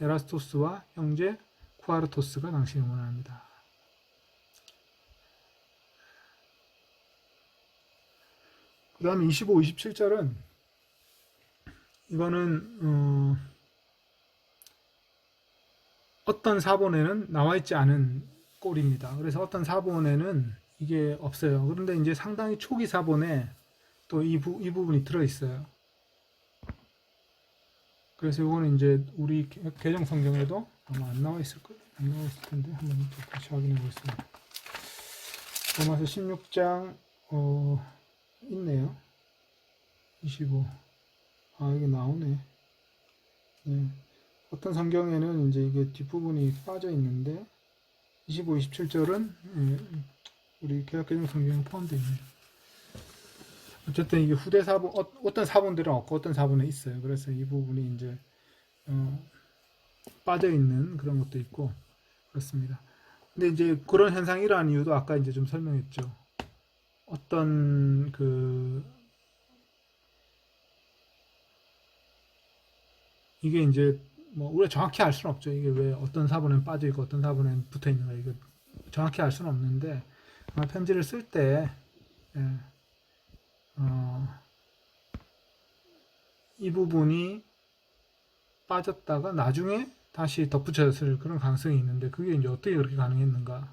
에라스토스와 형제 쿠아르토스가 당신을 원합니다. 그 다음에 25, 27절은 이거는 어떤 사본에는 나와 있지 않은 꼴입니다. 그래서 어떤 사본에는 이게 없어요. 그런데 이제 상당히 초기 사본에 또 이 부분이 들어있어요. 그래서 이거는 이제 우리 개정 성경에도 아마 안 나와 있을 거예요. 안 나와 있을 텐데 한번 다시 확인해 보겠습니다. 로마서 16장 있네요. 25. 아, 이게 나오네. 네. 어떤 성경에는 이제 이게 뒷부분이 빠져 있는데 25, 27절은 우리 개역개정 성경에 포함되어 있네요. 어쨌든 이게 후대 사본 어떤 사본들은 없고 어떤 사본에 있어요. 그래서 이 부분이 이제 빠져 있는 그런 것도 있고 그렇습니다. 근데 이제 그런 현상이 일어난 이유도 아까 이제 좀 설명했죠. 어떤 이게 이제 뭐 우리가 정확히 알 수는 없죠. 이게 왜 어떤 사본엔 빠져 있고 어떤 사본엔 붙어 있는가 이거 정확히 알 수는 없는데 아마 편지를 쓸 때 이 부분이 빠졌다가 나중에 다시 덧붙여졌을 그런 가능성이 있는데 그게 이제 어떻게 그렇게 가능했는가?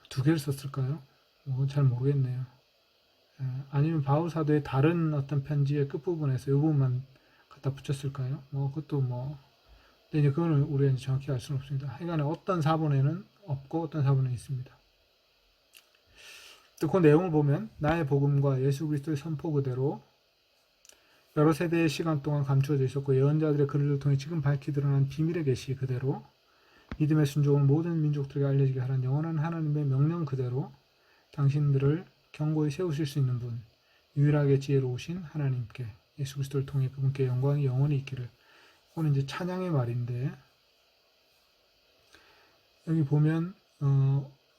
두 개를 썼을까요? 잘 모르겠네요. 아니면 바울 사도의 다른 어떤 편지의 끝부분에서 이 부분만 갖다 붙였을까요? 뭐 그것도 뭐 근데 이제 그거는 우리가 이제 정확히 알 수는 없습니다. 하여간에 어떤 사본에는 없고 어떤 사본에 있습니다. 또 그 내용을 보면 나의 복음과 예수 그리스도의 선포 그대로 여러 세대의 시간 동안 감추어져 있었고 예언자들의 글을 통해 지금 밝히 드러난 비밀의 계시 그대로 믿음의 순종을 모든 민족들에게 알려지게 하라는 영원한 하나님의 명령 그대로 당신들을 견고히 세우실 수 있는 분 유일하게 지혜로우신 하나님께 예수 그리스도를 통해 그분께 영광이 영원히 있기를. 이거는 이제 찬양의 말인데 여기 보면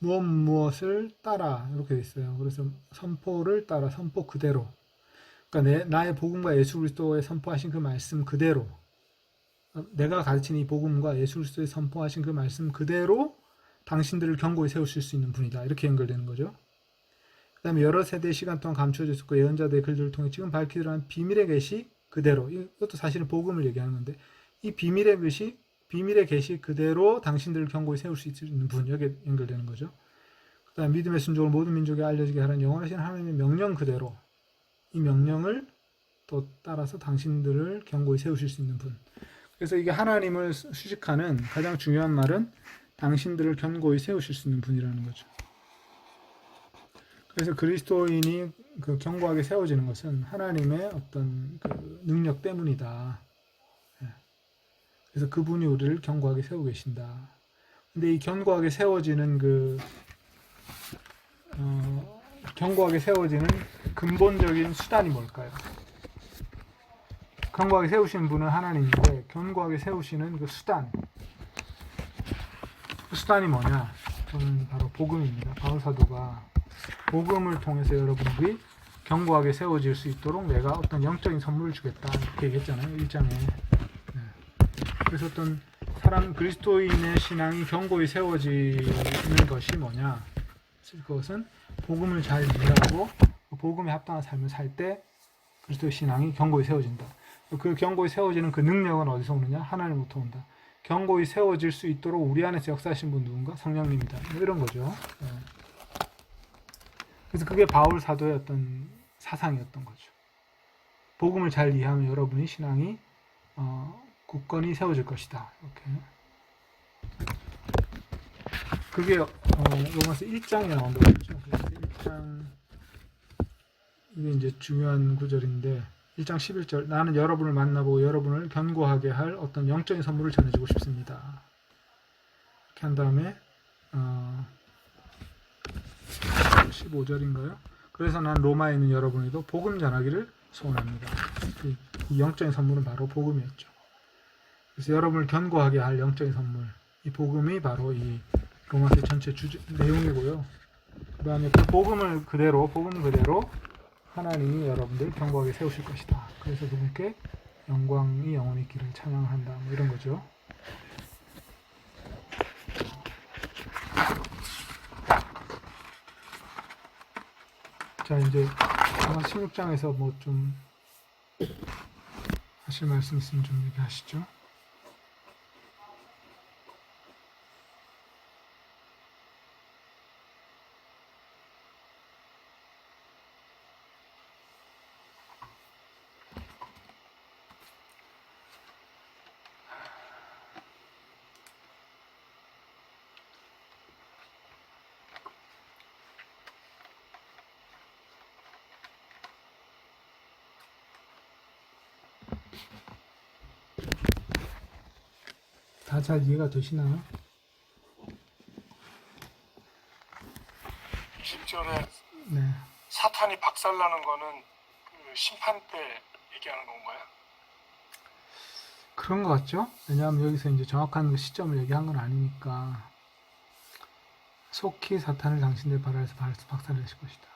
무엇을 따라 이렇게 돼 있어요. 그래서 선포를 따라 선포 그대로. 그러니까 나의 복음과 예수 그리스도의 선포하신 그 말씀 그대로. 내가 가르친 이 복음과 예수 그리스도의 선포하신 그 말씀 그대로 당신들을 견고히 세우실 수 있는 분이다. 이렇게 연결되는 거죠. 그 다음에 여러 세대의 시간 동안 감추어져 있었고 예언자들의 글들을 통해 지금 밝히 드러난 비밀의 계시 그대로. 이것도 사실은 복음을 얘기하는 건데 이 비밀의 계시 그대로 당신들을 견고히 세울 수 있는 분, 여기에 연결되는 거죠. 그 다음 믿음의 순종을 모든 민족에 알려지게 하라는 영원하신 하나님의 명령 그대로 이 명령을 또 따라서 당신들을 견고히 세우실 수 있는 분. 그래서 이게 하나님을 수식하는 가장 중요한 말은 당신들을 견고히 세우실 수 있는 분이라는 거죠. 그래서 그리스도인이 그 견고하게 세워지는 것은 하나님의 어떤 그 능력 때문이다. 그래서 그분이 우리를 견고하게 세우고 계신다. 근데 이 견고하게 세워지는 견고하게 세워지는 근본적인 수단이 뭘까요? 견고하게 세우시는 분은 하나님인데 견고하게 세우시는 그 수단이 뭐냐? 저는 바로 복음입니다. 바울 사도가 복음을 통해서 여러분들이 견고하게 세워질 수 있도록 내가 어떤 영적인 선물을 주겠다 이렇게 얘기했잖아요. 1장에. 그래서 어떤 그리스도인의 신앙이 견고히 세워지는 것이 뭐냐? 그것은 복음을 잘 이해하고 복음에 합당한 삶을 살 때 그리스도의 신앙이 견고히 세워진다. 그 견고히 세워지는 그 능력은 어디서 오느냐? 하나님부터 온다. 견고히 세워질 수 있도록 우리 안에서 역사하신 분 누군가? 성령님이다. 뭐 이런 거죠. 그래서 그게 바울 사도의 어떤 사상이었던 거죠. 복음을 잘 이해하면 여러분의 신앙이 굳건히 세워질 것이다. 이렇게. 그게 로마서 1장에 나온다고 했죠. 그래서 1장 이게 이제 중요한 구절인데 1장 11절 나는 여러분을 만나보고 여러분을 견고하게 할 어떤 영적인 선물을 전해주고 싶습니다. 이렇게 한 다음에 15절인가요? 그래서 난 로마에 있는 여러분에도 복음 전하기를 소원합니다. 이 영적인 선물은 바로 복음이었죠. 그래서 여러분을 견고하게 할 영적인 선물, 이 복음이 바로 이 로마서 전체 내용이고요. 그 다음에 그 복음 그대로 하나님이 여러분들 견고하게 세우실 것이다. 그래서 그분께 영광이 영원히 있기를 찬양한다. 뭐 이런 거죠. 자, 이제 로마 16장에서 뭐 좀 하실 말씀 있으면 좀 얘기하시죠. 다 잘 이해가 되시나요? 10절에 네. 사탄이 박살나는 거는 그 심판 때 얘기하는 건가요? 그런 것 같죠? 왜냐하면 여기서 이제 정확한 그 시점을 얘기한 건 아니니까 속히 사탄을 당신들 발에서 박살내실 것이다.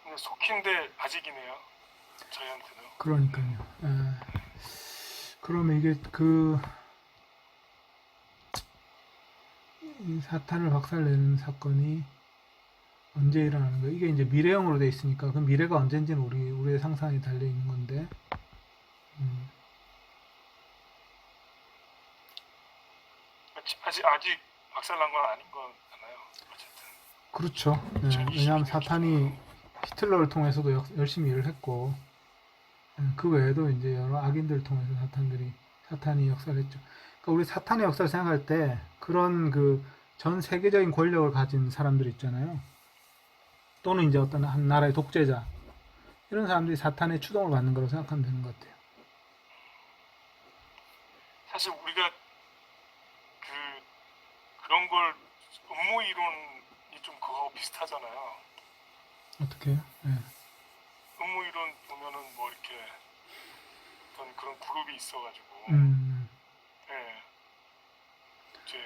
근데 속힌데 아직이네요. 저희한테는. 그러니까요. 그러면 이게 이 사탄을 박살내는 사건이 언제 일어나는 거예요? 이게 이제 미래형으로 돼 있으니까 그 미래가 언젠지는 우리의 상상이 달려 있는 건데. 아직 박살난 건 아닌 거잖아요. 어쨌든. 그렇죠. 네, 왜냐하면 사탄이 히틀러를 통해서도 열심히 일을 했고, 그 외에도 이제 여러 악인들을 통해서 사탄이 역사를 했죠. 그러니까 우리 사탄의 역사를 생각할 때 그런 그 전 세계적인 권력을 가진 사람들 있잖아요. 또는 이제 어떤 한 나라의 독재자, 이런 사람들이 사탄의 추동을 받는 거라고 생각하면 되는 것 같아요. 사실 우리가 그런 걸 음모 이론이 좀 그거 비슷하잖아요. 어떻게 해요? 네. 음모 이론 보면은 뭐 이렇게 어떤 그런 그룹이 있어가지고 예, 이제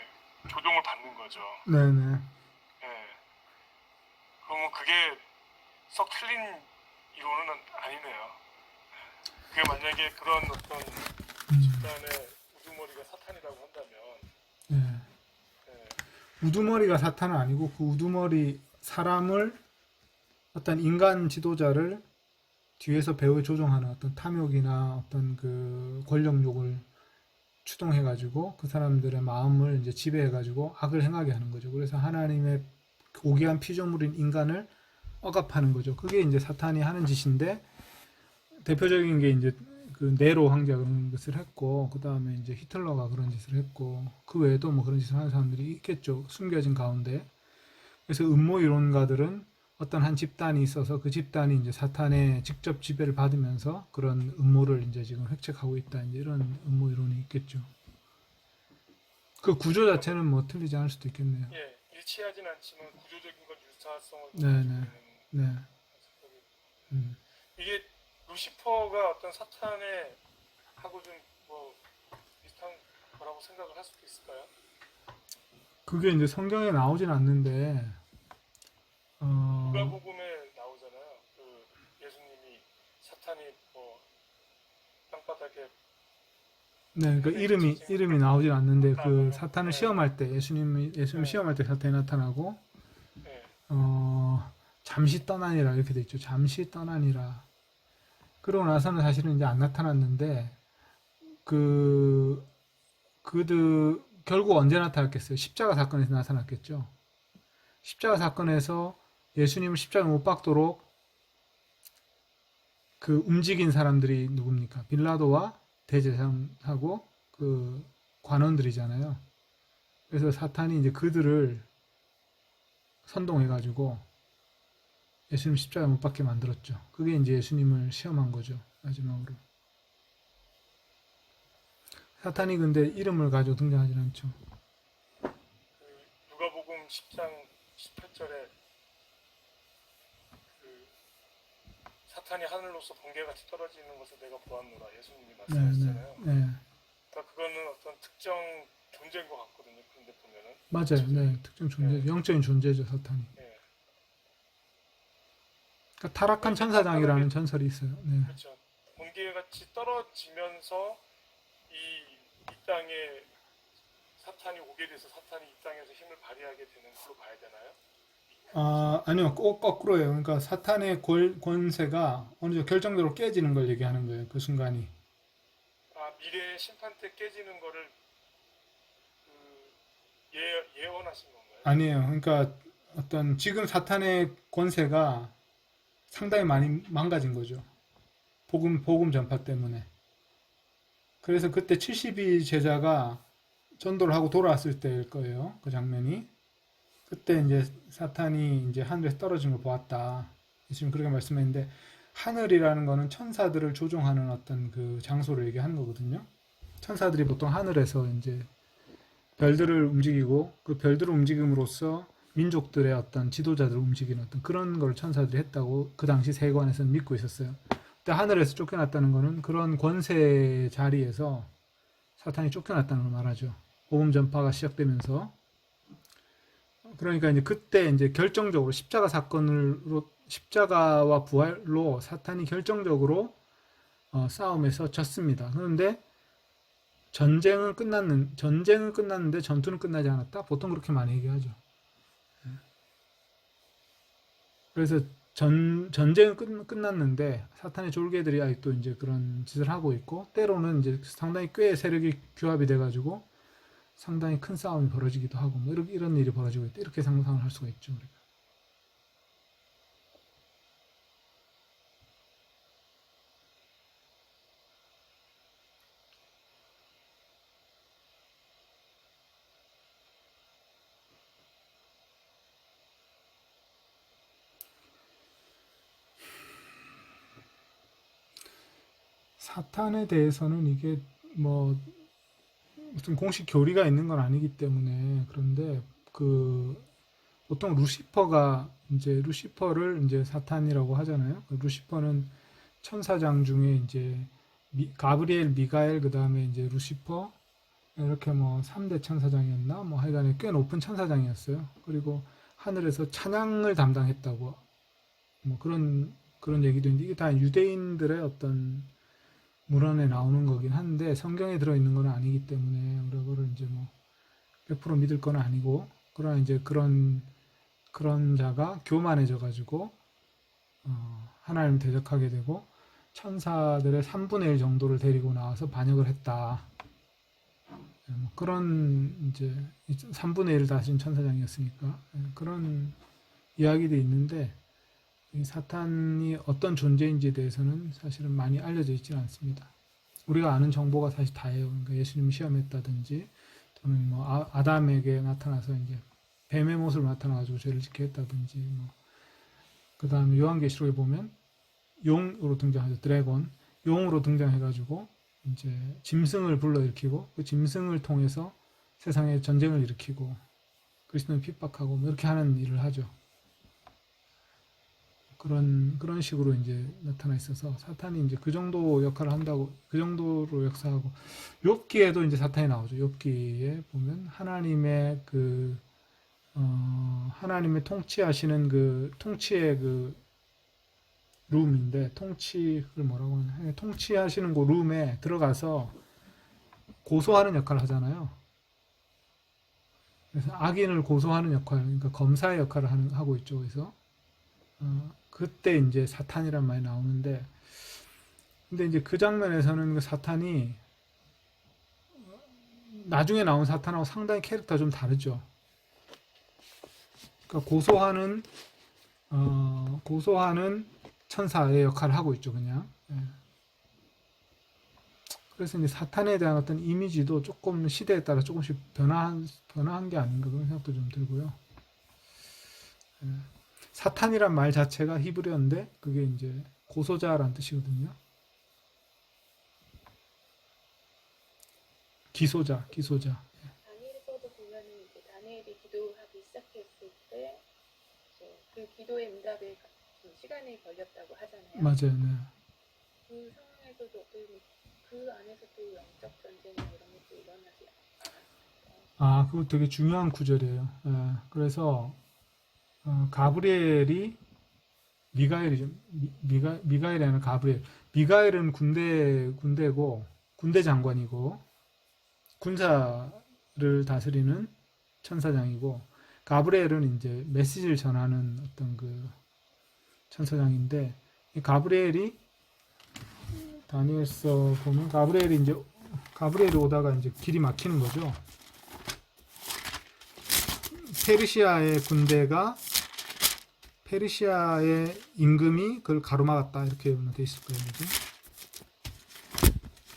조종을 받는 거죠. 네네. 예. 그러면 그게 썩 틀린 이론은 아니네요. 그게 만약에 그런 어떤 집단의 우두머리가 사탄이라고 한다면, 네. 예, 우두머리가 사탄은 아니고 그 우두머리 사람을 어떤 인간 지도자를 뒤에서 배후에 조종하는 어떤 탐욕이나 어떤 그 권력욕을 추동해가지고 그 사람들의 마음을 이제 지배해가지고 악을 행하게 하는 거죠. 그래서 하나님의 고귀한 피조물인 인간을 억압하는 거죠. 그게 이제 사탄이 하는 짓인데 대표적인 게 이제 그 네로 황제가 그런 것을 했고 그 다음에 이제 히틀러가 그런 짓을 했고 그 외에도 뭐 그런 짓을 하는 사람들이 있겠죠. 숨겨진 가운데. 그래서 음모 이론가들은 어떤 한 집단이 있어서 그 집단이 이제 사탄의 직접 지배를 받으면서 그런 음모를 이제 지금 획책하고 있다. 이제 이런 음모 이론이 있겠죠. 그 구조 자체는 뭐 틀리지 않을 수도 있겠네요. 예, 일치하진 않지만 구조적인 건 유사성을 네네. 가지고 있는 네. 생각이. 이게 루시퍼가 어떤 사탄의 하고 좀 뭐 비슷한 거라고 생각을 할 수도 있을까요? 그게 이제 성경에 나오진 않는데, 누가복음에 나오잖아요. 그 예수님이 사탄이 뭐 땅바닥에 네, 그 이름이 나오진 않는데, 그 사탄을 시험할 때, 예수님 시험할 때 사탄이 나타나고, 예, 잠시 떠나니라, 이렇게 돼 있죠. 잠시 떠나니라. 그러고 나서는 사실은 이제 안 나타났는데, 결국 언제 나타났겠어요? 십자가 사건에서 나타났겠죠. 십자가 사건에서 예수님을 십자가 못 박도록 그 움직인 사람들이 누굽니까? 빌라도와 대제사장하고 그 관원들이잖아요. 그래서 사탄이 이제 그들을 선동해가지고 예수님 십자가 못 박게 만들었죠. 그게 이제 예수님을 시험한 거죠. 마지막으로. 사탄이 근데 이름을 가지고 등장하지 않죠. 그 누가복음 10장 18절에 그 사탄이 하늘로서 번개같이 떨어지는 것을 내가 보았노라 예수님이 말씀하셨잖아요. 네. 그러니까 그거는 어떤 특정 존재인 것 같거든요. 그런데 보면은 맞아요. 네. 특정 존재, 영적인 존재죠, 사탄이. 예, 그러니까 타락한 천사장이라는 전설이 있어요. 네. 그렇죠. 번개같이 떨어지면서 이 땅에 사탄이 오게 돼서 사탄이 이 땅에서 힘을 발휘하게 되는 걸로 봐야 되나요? 아니요. 꼭 거꾸로예요. 그러니까 사탄의 권세가 어느 정도 결정적으로 깨지는 걸 얘기하는 거예요. 그 순간이. 아, 미래의 심판 때 깨지는 거를 그 예언하신 건가요? 아니에요. 그러니까 어떤 지금 사탄의 권세가 상당히 많이 망가진 거죠. 복음 전파 때문에. 그래서 그때 70위 제자가 전도를 하고 돌아왔을 때일 거예요. 그 장면이. 그때 이제 사탄이 이제 하늘에서 떨어진 걸 보았다. 예수님 그렇게 말씀했는데 하늘이라는 거는 천사들을 조종하는 어떤 그 장소를 얘기하는 거거든요. 천사들이 보통 하늘에서 이제 별들을 움직이고 그 별들을 움직임으로써 민족들의 어떤 지도자들을 움직이는 어떤 그런 걸 천사들이 했다고 그 당시 세관에서는 믿고 있었어요. 근데 하늘에서 쫓겨났다는 거는 그런 권세 자리에서 사탄이 쫓겨났다는 걸 말하죠. 복음 전파가 시작되면서. 그러니까 이제 그때 이제 결정적으로 십자가와 부활로 사탄이 결정적으로 싸움에서 졌습니다. 그런데 전쟁은 끝났는데 전투는 끝나지 않았다. 보통 그렇게 많이 얘기하죠. 그래서 전쟁은 끝났는데 사탄의 졸개들이 아직도 이제 그런 짓을 하고 있고 때로는 이제 상당히 꽤 세력이 규합이 돼가지고 상당히 큰 싸움이 벌어지기도 하고 뭐 이런 일이 벌어지고 있다. 이렇게 상상을 할 수가 있죠. 우리가. 사탄에 대해서는 이게 뭐 무슨 공식 교리가 있는 건 아니기 때문에 그런데 그 보통 루시퍼를 이제 사탄이라고 하잖아요. 그 루시퍼는 천사장 중에 이제 가브리엘, 미가엘, 그다음에 이제 루시퍼 이렇게 뭐 3대 천사장이었나? 뭐 하여간에 꽤 높은 천사장이었어요. 그리고 하늘에서 찬양을 담당했다고 뭐 그런 얘기도 있는데 이게 다 유대인들의 어떤 문헌에 나오는 거긴 한데 성경에 들어있는 건 아니기 때문에 우리가 그걸 이제 뭐 100% 믿을 건 아니고 그러나 이제 그런 자가 교만해져 가지고 하나님 대적하게 되고 천사들의 3분의 1 정도를 데리고 나와서 반역을 했다. 뭐 그런 이제 3분의 1을 다스린 천사장이었으니까 그런 이야기도 있는데 이 사탄이 어떤 존재인지에 대해서는 사실은 많이 알려져 있지는 않습니다. 우리가 아는 정보가 사실 다예요. 그러니까 예수님을 시험했다든지 또는 뭐 아담에게 나타나서 이제 뱀의 모습으로 나타나가지고 죄를 짓게 했다든지 뭐 그 다음에 요한계시록에 보면 용으로 등장하죠. 드래곤 용으로 등장해가지고 이제 짐승을 불러일으키고 그 짐승을 통해서 세상에 전쟁을 일으키고 그리스도를 핍박하고 뭐 이렇게 하는 일을 하죠. 그런 식으로 이제 나타나 있어서 사탄이 이제 그 정도 역할을 한다고 그 정도로 역사하고 욥기에도 이제 사탄이 나오죠. 욥기에 보면 하나님의 통치하시는 그 통치의 그 룸인데 통치를 뭐라고 하나 통치하시는 그 룸에 들어가서 고소하는 역할을 하잖아요. 그래서 악인을 고소하는 역할, 그러니까 검사의 역할을 하고 있죠. 그래서 그때 이제 사탄이란 말이 나오는데, 근데 이제 그 장면에서는 그 사탄이 나중에 나온 사탄하고 상당히 캐릭터가 좀 다르죠. 그러니까 고소하는 천사의 역할을 하고 있죠, 그냥. 예. 그래서 이제 사탄에 대한 어떤 이미지도 조금 시대에 따라 조금씩 변화한 게 아닌가 그런 생각도 좀 들고요. 예. 사탄이란 말 자체가 히브리어인데 그게 이제 고소자라는 뜻이거든요. 기소자. 다니엘서도 보면은 이제 다니엘이 기도하기 시작했을 때 그 기도의 응답에 좀 시간이 걸렸다고 하잖아요. 맞아요. 네. 그 상황에서도 어떻게 그 안에서도 영적 전쟁이나 이런 것도 일어나지 않았어요. 그거 되게 중요한 구절이에요. 예. 그래서 가브리엘이 미가엘이죠. 미가엘이 아니라 가브리엘. 미가엘은 군대고 군대 장관이고 군사를 다스리는 천사장이고 가브리엘은 이제 메시지를 전하는 어떤 그 천사장인데 이 가브리엘이 다니엘서 보면 가브리엘이 오다가 이제 길이 막히는 거죠. 페르시아의 임금이 그걸 가로막았다 이렇게 돼 있을 거예요.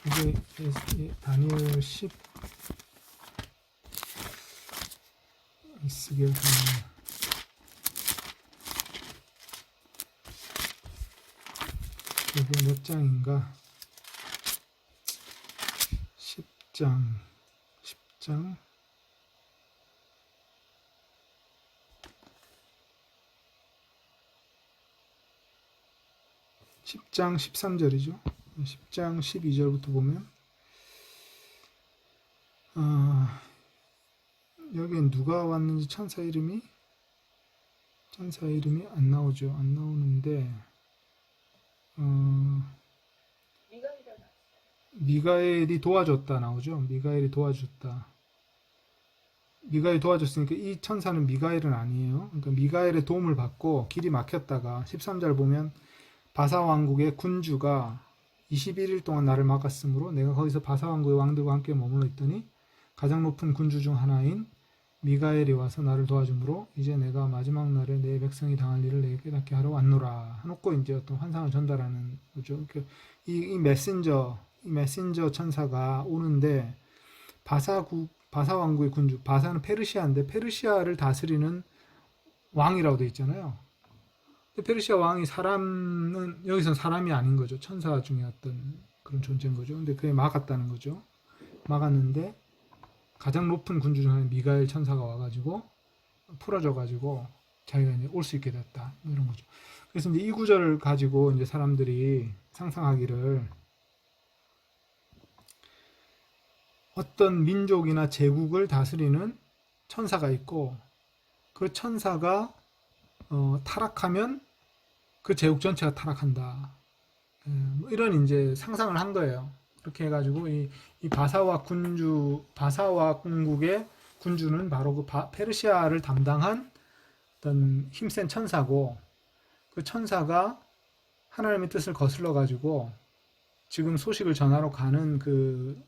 이게 다니엘 10 이게 몇 장인가? 10장 10장 13절이죠. 10장 12절부터 보면 여기엔 누가 왔는지 천사 이름이 안 나오죠. 안 나오는데 미가엘이 도와줬다 나오죠. 미가엘이 도와줬으니까 이 천사는 미가엘은 아니에요. 그러니까 미가엘의 도움을 받고 길이 막혔다가 13절 보면 바사 왕국의 군주가 21일 동안 나를 막았으므로 내가 거기서 바사 왕국의 왕들과 함께 머물러 있더니 가장 높은 군주 중 하나인 미가엘이 와서 나를 도와주므로 이제 내가 마지막 날에 내 백성이 당할 일을 내게 깨닫게 하러 왔노라 해놓고 이제 어떤 환상을 전달하는 거죠. 이 메신저 천사가 오는데 바사 왕국의 군주, 바사는 페르시아인데 페르시아를 다스리는 왕이라고 되어 있잖아요. 페르시아 왕이 여기선 사람이 아닌 거죠. 천사 중에 어떤 그런 존재인 거죠. 근데 그게 막았다는 거죠. 막았는데 가장 높은 군주 중 하나인 미가엘 천사가 와가지고 풀어줘가지고 자기가 이제 올 수 있게 됐다. 뭐 이런 거죠. 그래서 이제 이 구절을 가지고 이제 사람들이 상상하기를 어떤 민족이나 제국을 다스리는 천사가 있고 그 천사가 타락하면 그 제국 전체가 타락한다. 뭐 이런 이제 상상을 한 거예요. 그렇게 해가지고 이 바사와 공국의 군주는 바로 그 페르시아를 담당한 어떤 힘센 천사고 그 천사가 하나님의 뜻을 거슬러 가지고 지금 소식을 전하러 가는 그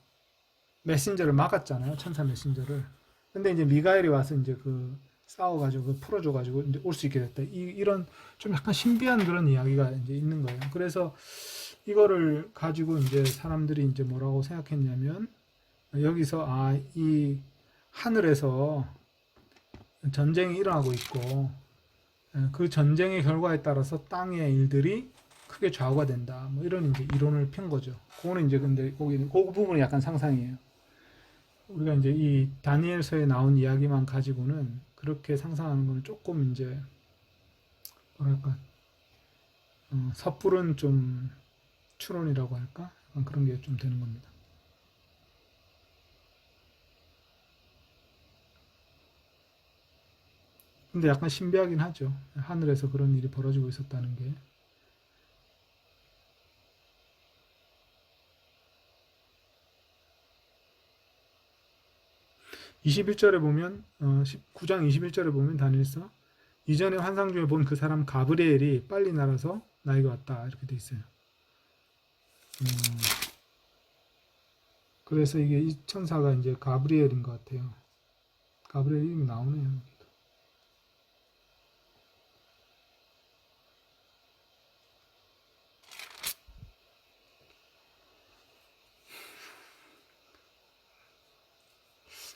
메신저를 막았잖아요. 천사 메신저를. 근데 이제 미가엘이 와서 이제 그 싸워가지고 그 풀어줘가지고 이제 올 수 있게 됐다. 이런 좀 약간 신비한 그런 이야기가 이제 있는 거예요. 그래서 이거를 가지고 이제 사람들이 이제 뭐라고 생각했냐면 여기서 이 하늘에서 전쟁이 일어나고 있고 그 전쟁의 결과에 따라서 땅의 일들이 크게 좌우가 된다. 뭐 이런 이제 이론을 편 거죠. 그거는 이제 근데 그 부분이 약간 상상이에요. 우리가 이제 이 다니엘서에 나온 이야기만 가지고는 그렇게 상상하는 건 조금 이제 뭐랄까 섣부른 좀 추론이라고 할까? 약간 그런 게 좀 되는 겁니다. 근데 약간 신비하긴 하죠. 하늘에서 그런 일이 벌어지고 있었다는 게. (21절에) 보면 9장 21절에 보면 다니엘서 이전에 환상 중에 본 그 사람 가브리엘이 빨리 날아서 나에게 왔다 이렇게 돼 있어요. 그래서 이게 이 천사가 이제 가브리엘인 것 같아요. 가브리엘 이름이 나오네요.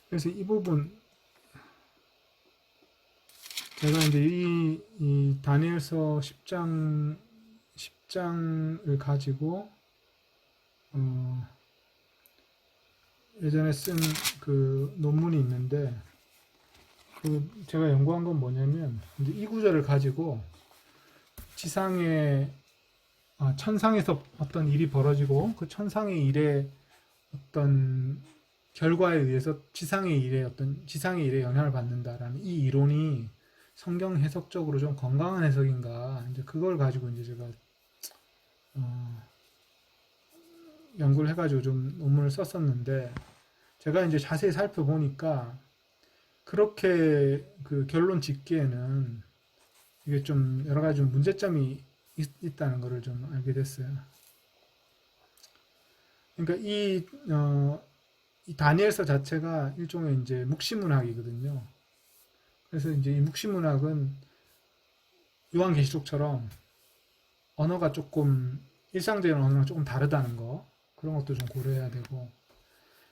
그래서 이 부분 제가 이제 이 다니엘서 10장을 가지고 예전에 쓴 그 논문이 있는데 그 제가 연구한 건 뭐냐면 이제 이 구절을 가지고 지상에 천상에서 어떤 일이 벌어지고 그 천상의 일에 어떤 결과에 의해서 지상의 일에 영향을 받는다라는 이 이론이 성경 해석적으로 좀 건강한 해석인가 이제 그걸 가지고 이제 제가 연구를 해가지고 좀 논문을 썼었는데 제가 이제 자세히 살펴보니까 그렇게 그 결론 짓기에는 이게 좀 여러 가지 좀 문제점이 있다는 것을 좀 알게 됐어요. 그러니까 이 다니엘서 자체가 일종의 이제 묵시문학이거든요. 그래서 이제 이 묵시문학은 요한계시록처럼 언어가 조금 일상적인 언어랑 조금 다르다는 거 그런 것도 좀 고려해야 되고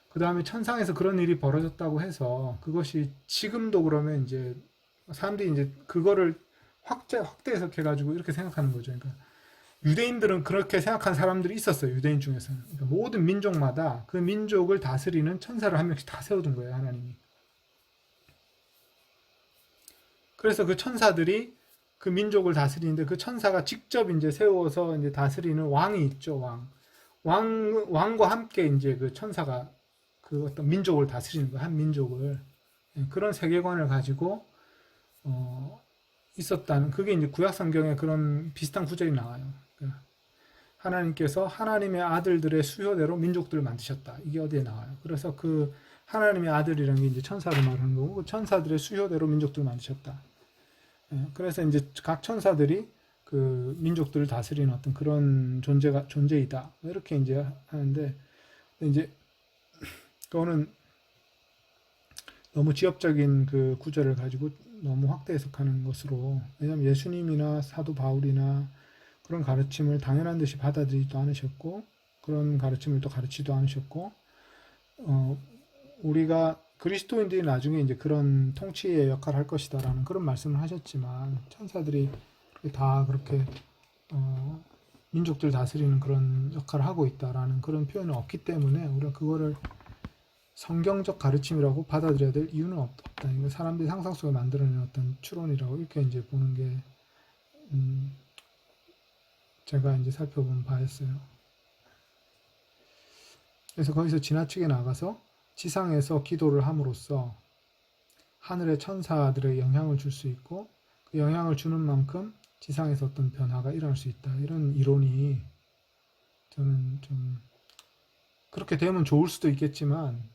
그 다음에 천상에서 그런 일이 벌어졌다고 해서 그것이 지금도 그러면 이제 사람들이 이제 그거를 확대 해석해가지고 이렇게 생각하는 거죠. 그러니까 유대인들은 그렇게 생각하는 사람들이 있었어요. 유대인 중에서는. 그러니까 모든 민족마다 그 민족을 다스리는 천사를 한 명씩 다 세워둔 거예요. 하나님이. 그래서 그 천사들이 그 민족을 다스리는데 그 천사가 직접 이제 세워서 이제 다스리는 왕이 있죠. 왕과 함께 이제 그 천사가 그 어떤 민족을 다스리는 거예요. 한 민족을. 그런 세계관을 가지고 있었다는 그게 이제 구약 성경에 그런 비슷한 구절이 나와요. 하나님께서 하나님의 아들들의 수요대로 민족들을 만드셨다. 이게 어디에 나와요. 그래서 그 하나님의 아들이라는 게 이제 천사를 말하는 거고 그 천사들의 수요대로 민족들을 만드셨다. 그래서 이제 각 천사들이 그 민족들을 다스리는 어떤 그런 존재이다. 이렇게 이제 하는데 이제 그거는 너무 지엽적인 그 구절을 가지고 너무 확대 해석하는 것으로 왜냐하면 예수님이나 사도 바울이나 그런 가르침을 당연한 듯이 받아들이지도 않으셨고 그런 가르침을 또 가르치지도 않으셨고 우리가 그리스도인들이 나중에 이제 그런 통치의 역할을 할 것이다라는 그런 말씀을 하셨지만 천사들이 다 그렇게 민족들 다스리는 그런 역할을 하고 있다라는 그런 표현은 없기 때문에 우리가 그거를 성경적 가르침이라고 받아들여야 될 이유는 없다. 이거 사람들이 상상 속에 만들어낸 어떤 추론이라고 이렇게 이제 보는 게 제가 이제 살펴본 바였어요. 그래서 거기서 지나치게 나가서 지상에서 기도를 함으로써 하늘의 천사들의 영향을 줄 수 있고 그 영향을 주는 만큼 지상에서 어떤 변화가 일어날 수 있다. 이런 이론이 저는 좀 그렇게 되면 좋을 수도 있겠지만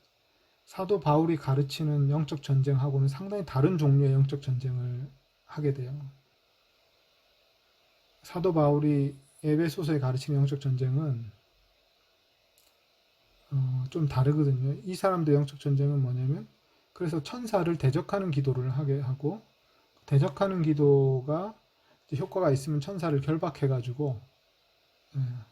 사도 바울이 가르치는 영적 전쟁하고는 상당히 다른 종류의 영적 전쟁을 하게 돼요. 사도 바울이 에베소서에 가르치는 영적 전쟁은 좀 다르거든요. 이 사람들의 영적 전쟁은 뭐냐면 그래서 천사를 대적하는 기도를 하게 하고 대적하는 기도가 효과가 있으면 천사를 결박해가지고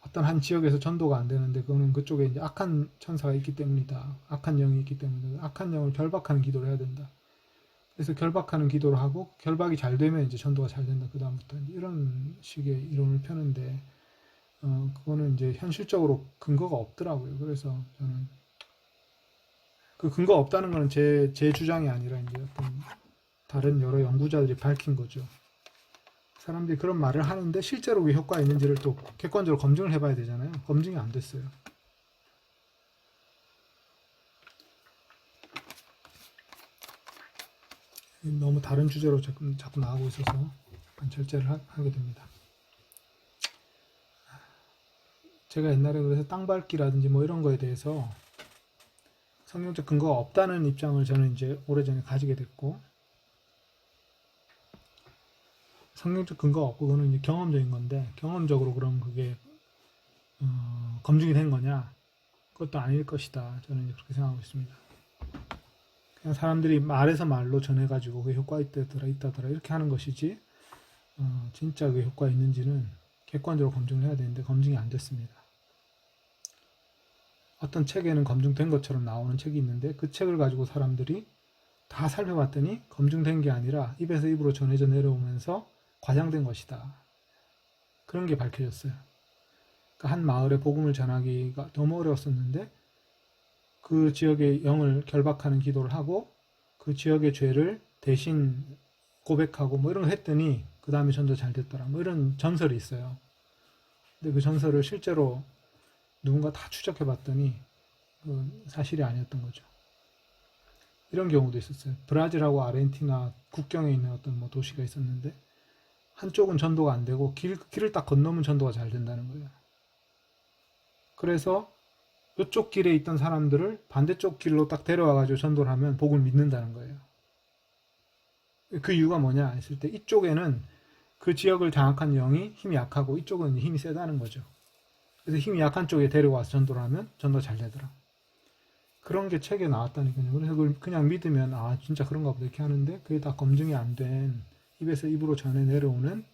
어떤 한 지역에서 전도가 안 되는데 그거는 그쪽에 이제 악한 천사가 있기 때문이다. 악한 영이 있기 때문에 악한 영을 결박하는 기도를 해야 된다. 그래서 결박하는 기도를 하고 결박이 잘 되면 이제 전도가 잘 된다. 그 다음부터 이런 식의 이론을 펴는데 그거는 이제 현실적으로 근거가 없더라고요. 그래서 저는 그 근거 없다는 거는 제 주장이 아니라 이제 어떤 다른 여러 연구자들이 밝힌 거죠. 사람들이 그런 말을 하는데 실제로 그 효과가 있는지를 또 객관적으로 검증을 해봐야 되잖아요. 검증이 안 됐어요. 너무 다른 주제로 자꾸 나가고 있어서 절제를 하게 됩니다. 제가 옛날에 그래서 땅밟기라든지 뭐 이런 거에 대해서 성경적 근거가 없다는 입장을 저는 이제 오래전에 가지게 됐고 성경적 근거가 없고 그거는 이제 경험적인 건데 경험적으로 그럼 그게 검증이 된 거냐? 그것도 아닐 것이다. 저는 이제 그렇게 생각하고 있습니다. 그냥 사람들이 말에서 말로 전해가지고 그 효과 있다더라 이렇게 하는 것이지 진짜 그 효과 있는지는 객관적으로 검증을 해야 되는데 검증이 안 됐습니다. 어떤 책에는 검증된 것처럼 나오는 책이 있는데 그 책을 가지고 사람들이 다 살펴봤더니 검증된 게 아니라 입에서 입으로 전해져 내려오면서 과장된 것이다. 그런 게 밝혀졌어요. 그러니까 한 마을에 복음을 전하기가 너무 어려웠었는데 그 지역의 영을 결박하는 기도를 하고 그 지역의 죄를 대신 고백하고 뭐 이런 거 했더니 그 다음에 전도 잘 됐더라. 뭐 이런 전설이 있어요. 근데 그 전설을 실제로 누군가 다 추적해 봤더니 사실이 아니었던 거죠. 이런 경우도 있었어요. 브라질하고 아르헨티나 국경에 있는 어떤 뭐 도시가 있었는데 한쪽은 전도가 안 되고 길을 딱 건너면 전도가 잘 된다는 거예요. 그래서 이쪽 길에 있던 사람들을 반대쪽 길로 딱 데려와가지고 전도를 하면 복을 믿는다는 거예요. 그 이유가 뭐냐 했을 때 이쪽에는 그 지역을 장악한 영이 힘이 약하고 이쪽은 힘이 세다는 거죠. 그래서 힘이 약한 쪽에 데려와서 전도를 하면 전도가 잘 되더라. 그런 게 책에 나왔다니까요. 그래서 그걸 그냥 믿으면 아 진짜 그런가 보다 이렇게 하는데 그게 다 검증이 안 된 입에서 입으로 전해 내려오는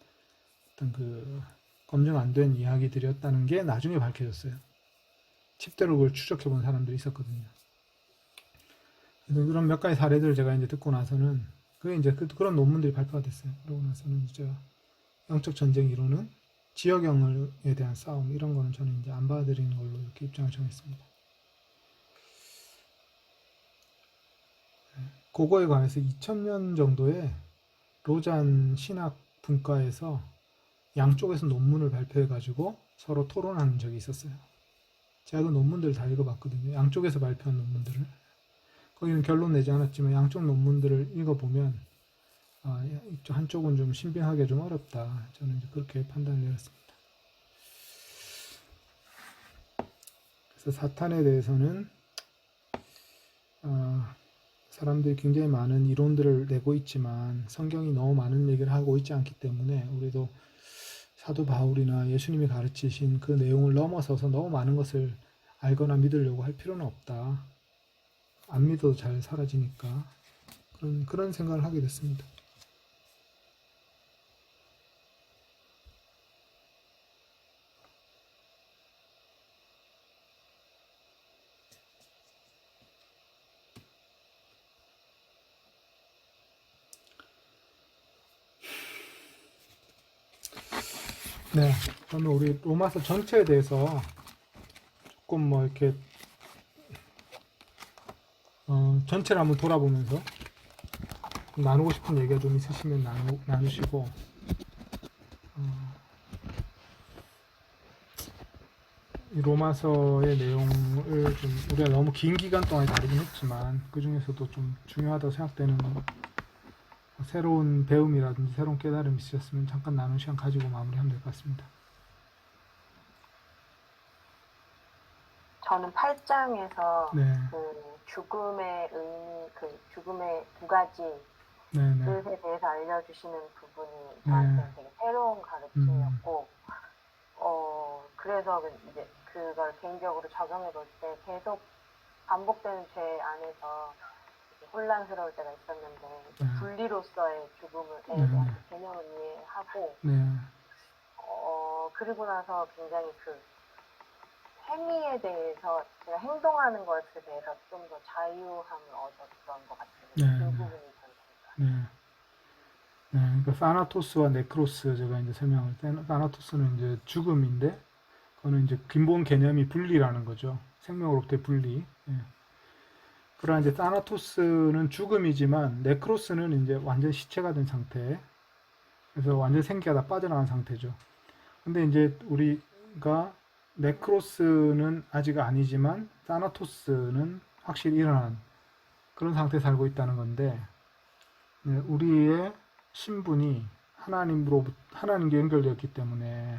어떤 그 검증 안 된 이야기들이었다는 게 나중에 밝혀졌어요. 10대로 그걸 추적해 본 사람들이 있었거든요. 그래서 그런 몇 가지 사례들을 제가 이제 듣고 나서는 그게 이제 그런 논문들이 발표가 됐어요. 그러고 나서는 이제 영적 전쟁 이론은 지역영에 대한 싸움 이런 거는 저는 이제 안 받아들이는 걸로 이렇게 입장을 정했습니다. 그거에 관해서 2000년 정도에 로잔 신학 분과에서 양쪽에서 논문을 발표해가지고 서로 토론하는 적이 있었어요. 제가 그 논문들을 다 읽어봤거든요. 양쪽에서 발표한 논문들을. 거기는 결론 내지 않았지만 양쪽 논문들을 읽어보면 한쪽은 좀 신빙하기 좀 어렵다. 저는 이제 그렇게 판단을 내렸습니다. 그래서 사탄에 대해서는 사람들이 굉장히 많은 이론들을 내고 있지만 성경이 너무 많은 얘기를 하고 있지 않기 때문에 우리도 사도 바울이나 예수님이 가르치신 그 내용을 넘어서서 너무 많은 것을 알거나 믿으려고 할 필요는 없다. 안 믿어도 잘 사라지니까 그런 생각을 하게 됐습니다. 네, 그러면 우리 로마서 전체에 대해서 조금 뭐 이렇게 전체를 한번 돌아보면서 나누고 싶은 얘기가 좀 있으시면 나누시고 이 로마서의 내용을 좀 우리가 너무 긴 기간 동안 다루긴 했지만 그 중에서도 좀 중요하다고 생각되는 새로운 배움이라든지 새로운 깨달음이 있으셨으면 잠깐 나눈 시간 가지고 마무리하면 될 것 같습니다. 저는 8장에서 네, 그 죽음의 의미, 그 죽음의 두 가지 네, 네, 뜻에 대해서 알려주시는 부분이 저한테는 되게 새로운 가르침이었고, 그래서 이제 그걸 개인적으로 적용해 볼 때 계속 반복되는 죄 안에서 혼란스러울 때가 있었는데, 분리로서의 죽음에 대한 그 개념을 이해하고, 네, 그리고 나서 굉장히 그 행위에 대해서 제가 행동하는 것에 대해서 좀 더 자유함을 얻었던 것 같아요. 네, 그 네. 부분이 저는 네. 네, 그러니까 사나토스와 네크로스 제가 이제 설명을 사나토스는 이제 죽음인데 그거는 이제 근본 개념이 분리라는 거죠. 생명으로부터의 분리. 예. 그러나 이제 사나토스는 죽음이지만 네크로스는 이제 완전 시체가 된 상태. 그래서 완전 생기가 다 빠져나간 상태죠. 근데 이제 우리가 네크로스는 아직 아니지만 사나토스는 확실히 일어난 그런 상태에 살고 있다는 건데 네, 우리의 신분이 하나님께 연결되었기 때문에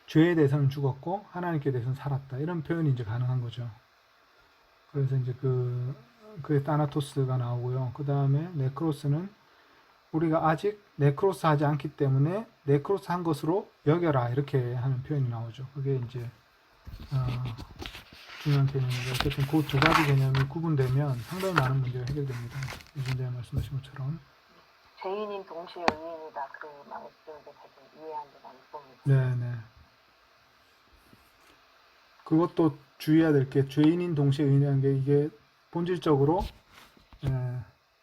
죄에 대해서는 죽었고 하나님께 대해서는 살았다 이런 표현이 이제 가능한 거죠. 그래서 이제 그게 타나토스가 나오고요. 그 다음에 네크로스는 우리가 아직 네크로스 하지 않기 때문에 네크로스 한 것으로 여겨라 이렇게 하는 표현이 나오죠. 그게 이제 중요한 개념이고 어쨌든 그 두 가지 개념이 구분되면 상당히 많은 문제가 해결됩니다. 유진대가 말씀하신 것처럼. 죄인인 동시에 의인이다. 그 말씀도 되게 이해하는 데가 있습니다. 네네. 그것도 주의해야 될 게 죄인인 동시에 의인이라는 게 이게 본질적으로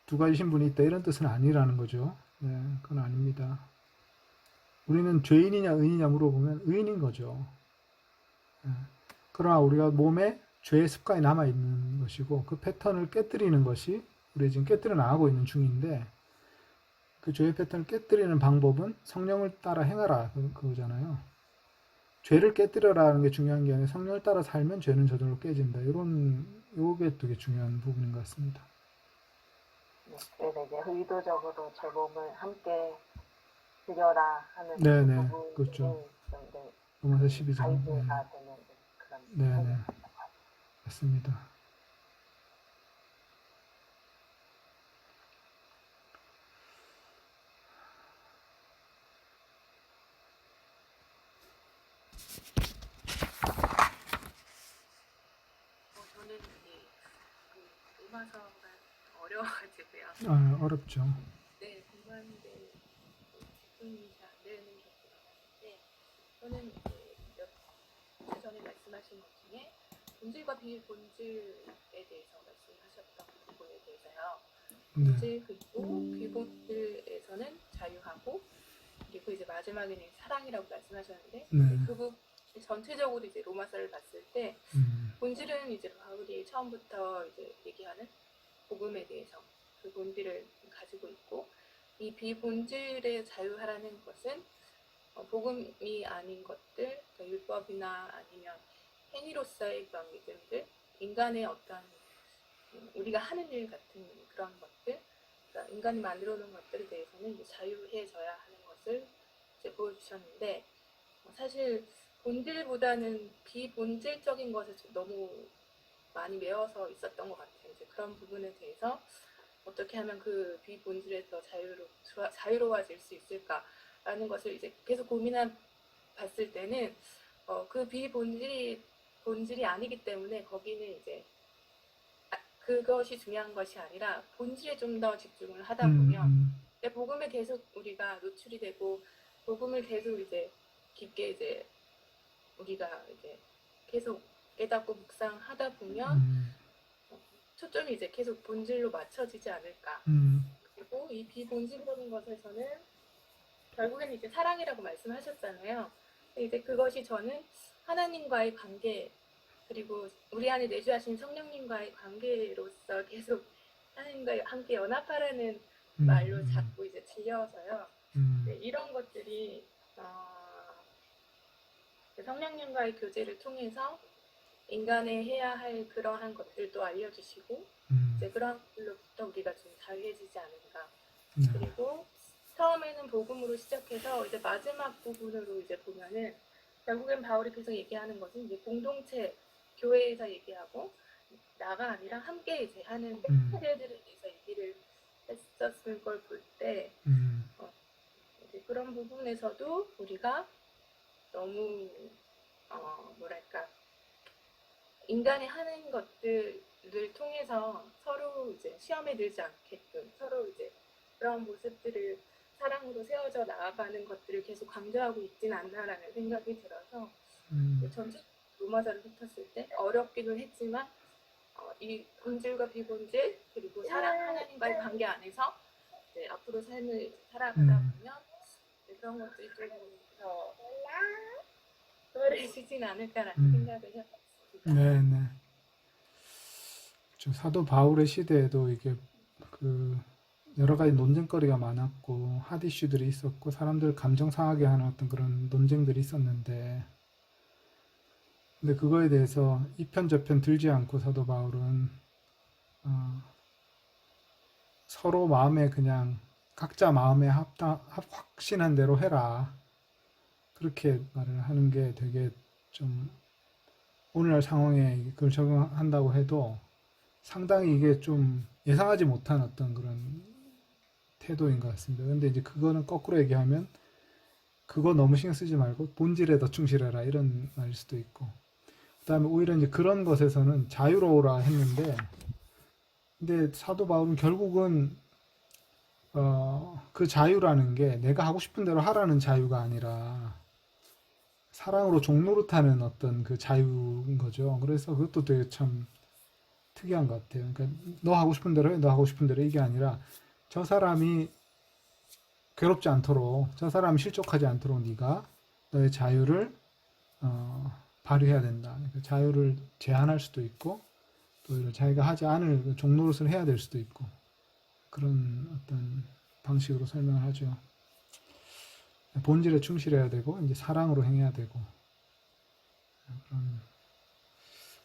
두 가지 신분이 있다 이런 뜻은 아니라는 거죠. 네, 그건 아닙니다. 우리는 죄인이냐 의인이냐 물어보면 의인인 거죠. 그러나 우리가 몸에 죄의 습관이 남아있는 것이고 그 패턴을 깨뜨리는 것이 우리 지금 깨뜨려 나가고 있는 중인데 그 죄의 패턴을 깨뜨리는 방법은 성령을 따라 행하라 그거잖아요. 죄를 깨뜨려라는 게 중요한 게 아니라 성령을 따라 살면 죄는 저절로 깨진다. 요게 되게 중요한 부분인 것 같습니다. 네, 그래서 이제 의도적으로 제 몸을 함께 드려라 하는 네네, 그 부분이 그렇죠. 좀 로마서 12장. 가이드가 되는 그런 네네, 맞습니다. 저는 이제 그 로마서가 어려워가지고요. 어렵죠. 네, 공부하는데 집중이 잘 안 되는 경우가 많은데 저는 이제 몇 전에 말씀하신 것 중에 본질과 비본질에 대해서 말씀하셨던 부분에 대해서요. 네, 본질 그리고 비본질에서는 자유하고 그리고 이제 마지막에는 사랑이라고 말씀하셨는데 네. 그 부분 전체적으로 이제 로마서를 봤을 때 본질은 이제 바울이 처음부터 이제 얘기하는 복음에 대해서 그 본질을 가지고 있고 이 비본질에 자유하라는 것은 복음이 아닌 것들, 그러니까 율법이나 아니면 행위로서의 그런 믿음들, 인간의 어떤 우리가 하는 일 같은 그런 것들, 그러니까 인간이 만들어 놓은 것들에 대해서는 이제 자유해져야 하는 것을 이제 보여주셨는데 사실 본질보다는 비본질적인 것에 좀 너무 많이 매여서 있었던 것 같아요. 이제 그런 부분에 대해서 어떻게 하면 그 비본질에서 자유로워질 수 있을까라는 것을 이제 계속 봤을 때는 그 본질이 아니기 때문에 거기는 이제 그것이 중요한 것이 아니라 본질에 좀 더 집중을 하다 보면 복음에 계속 우리가 노출이 되고 복음을 계속 이제 깊게 이제 우리가 이제 계속 깨닫고 묵상하다 보면 초점이 이제 계속 본질로 맞춰지지 않을까. 그리고 이 비본질적인 것에서는 결국에는 이제 사랑이라고 말씀하셨잖아요. 이제 그것이 저는 하나님과의 관계, 그리고 우리 안에 내주하신 성령님과의 관계로서 계속 하나님과 함께 연합하라는 말로 자꾸 이제 들려서요. 네, 이런 것들이 성령님과의 교제를 통해서 인간의 해야 할 그러한 것들도 알려주시고 이제 그런 것들로부터 우리가 좀 자유해지지 않을까. 그리고 처음에는 복음으로 시작해서 이제 마지막 부분으로 이제 보면은 결국엔 바울이 계속 얘기하는 것은 이제 공동체 교회에서 얘기하고 나가 아니라 함께 이제 하는 세대들에 대해서 얘기를 했었을 걸 볼 때 이제 그런 부분에서도 우리가 너무 뭐랄까 인간이 하는 것들을 통해서 서로 이제 시험에 들지 않게끔 서로 이제 그런 모습들을 사랑으로 세워져 나아가는 것들을 계속 강조하고 있진 않나라는 생각이 들어서 전체 로마서를 훑었을 때 어렵기는 했지만 이 본질과 비본질 그리고 사랑 하나님과의 관계 안에서 이제 앞으로 삶을 살아가다 보면 그런 것들이 좀더 수월해지진 않을까라는 생각을 해봤습니다. 네네. 사도 바울의 시대에도 이게 여러 가지 논쟁거리가 많았고 핫 이슈들이 있었고 사람들을 감정 상하게 하는 어떤 그런 논쟁들이 있었는데 근데 그거에 대해서 이편 저편 들지 않고 사도 바울은 서로 마음에 그냥 각자 마음에 확신한 대로 해라 그렇게 말을 하는 게 되게 좀 오늘날 상황에 그걸 적용한다고 해도 상당히 이게 좀 예상하지 못한 어떤 그런 태도인 것 같습니다. 근데 이제 그거는 거꾸로 얘기하면 그거 너무 신경 쓰지 말고 본질에 더 충실해라 이런 말일 수도 있고 그 다음에 오히려 이제 그런 것에서는 자유로우라 했는데 근데 사도 바울은 결국은 그 자유라는 게 내가 하고 싶은 대로 하라는 자유가 아니라 사랑으로 종노릇하는 어떤 그 자유인 거죠. 그래서 그것도 되게 참 특이한 것 같아요. 그러니까 너 하고 싶은 대로 해, 너 하고 싶은 대로 이게 아니라 저 사람이 괴롭지 않도록, 저 사람이 실족하지 않도록 네가 너의 자유를 발휘해야 된다. 그러니까 자유를 제한할 수도 있고 또 자기가 하지 않을 종노릇을 해야 될 수도 있고 그런 어떤 방식으로 설명을 하죠. 본질에 충실해야 되고 이제 사랑으로 행해야 되고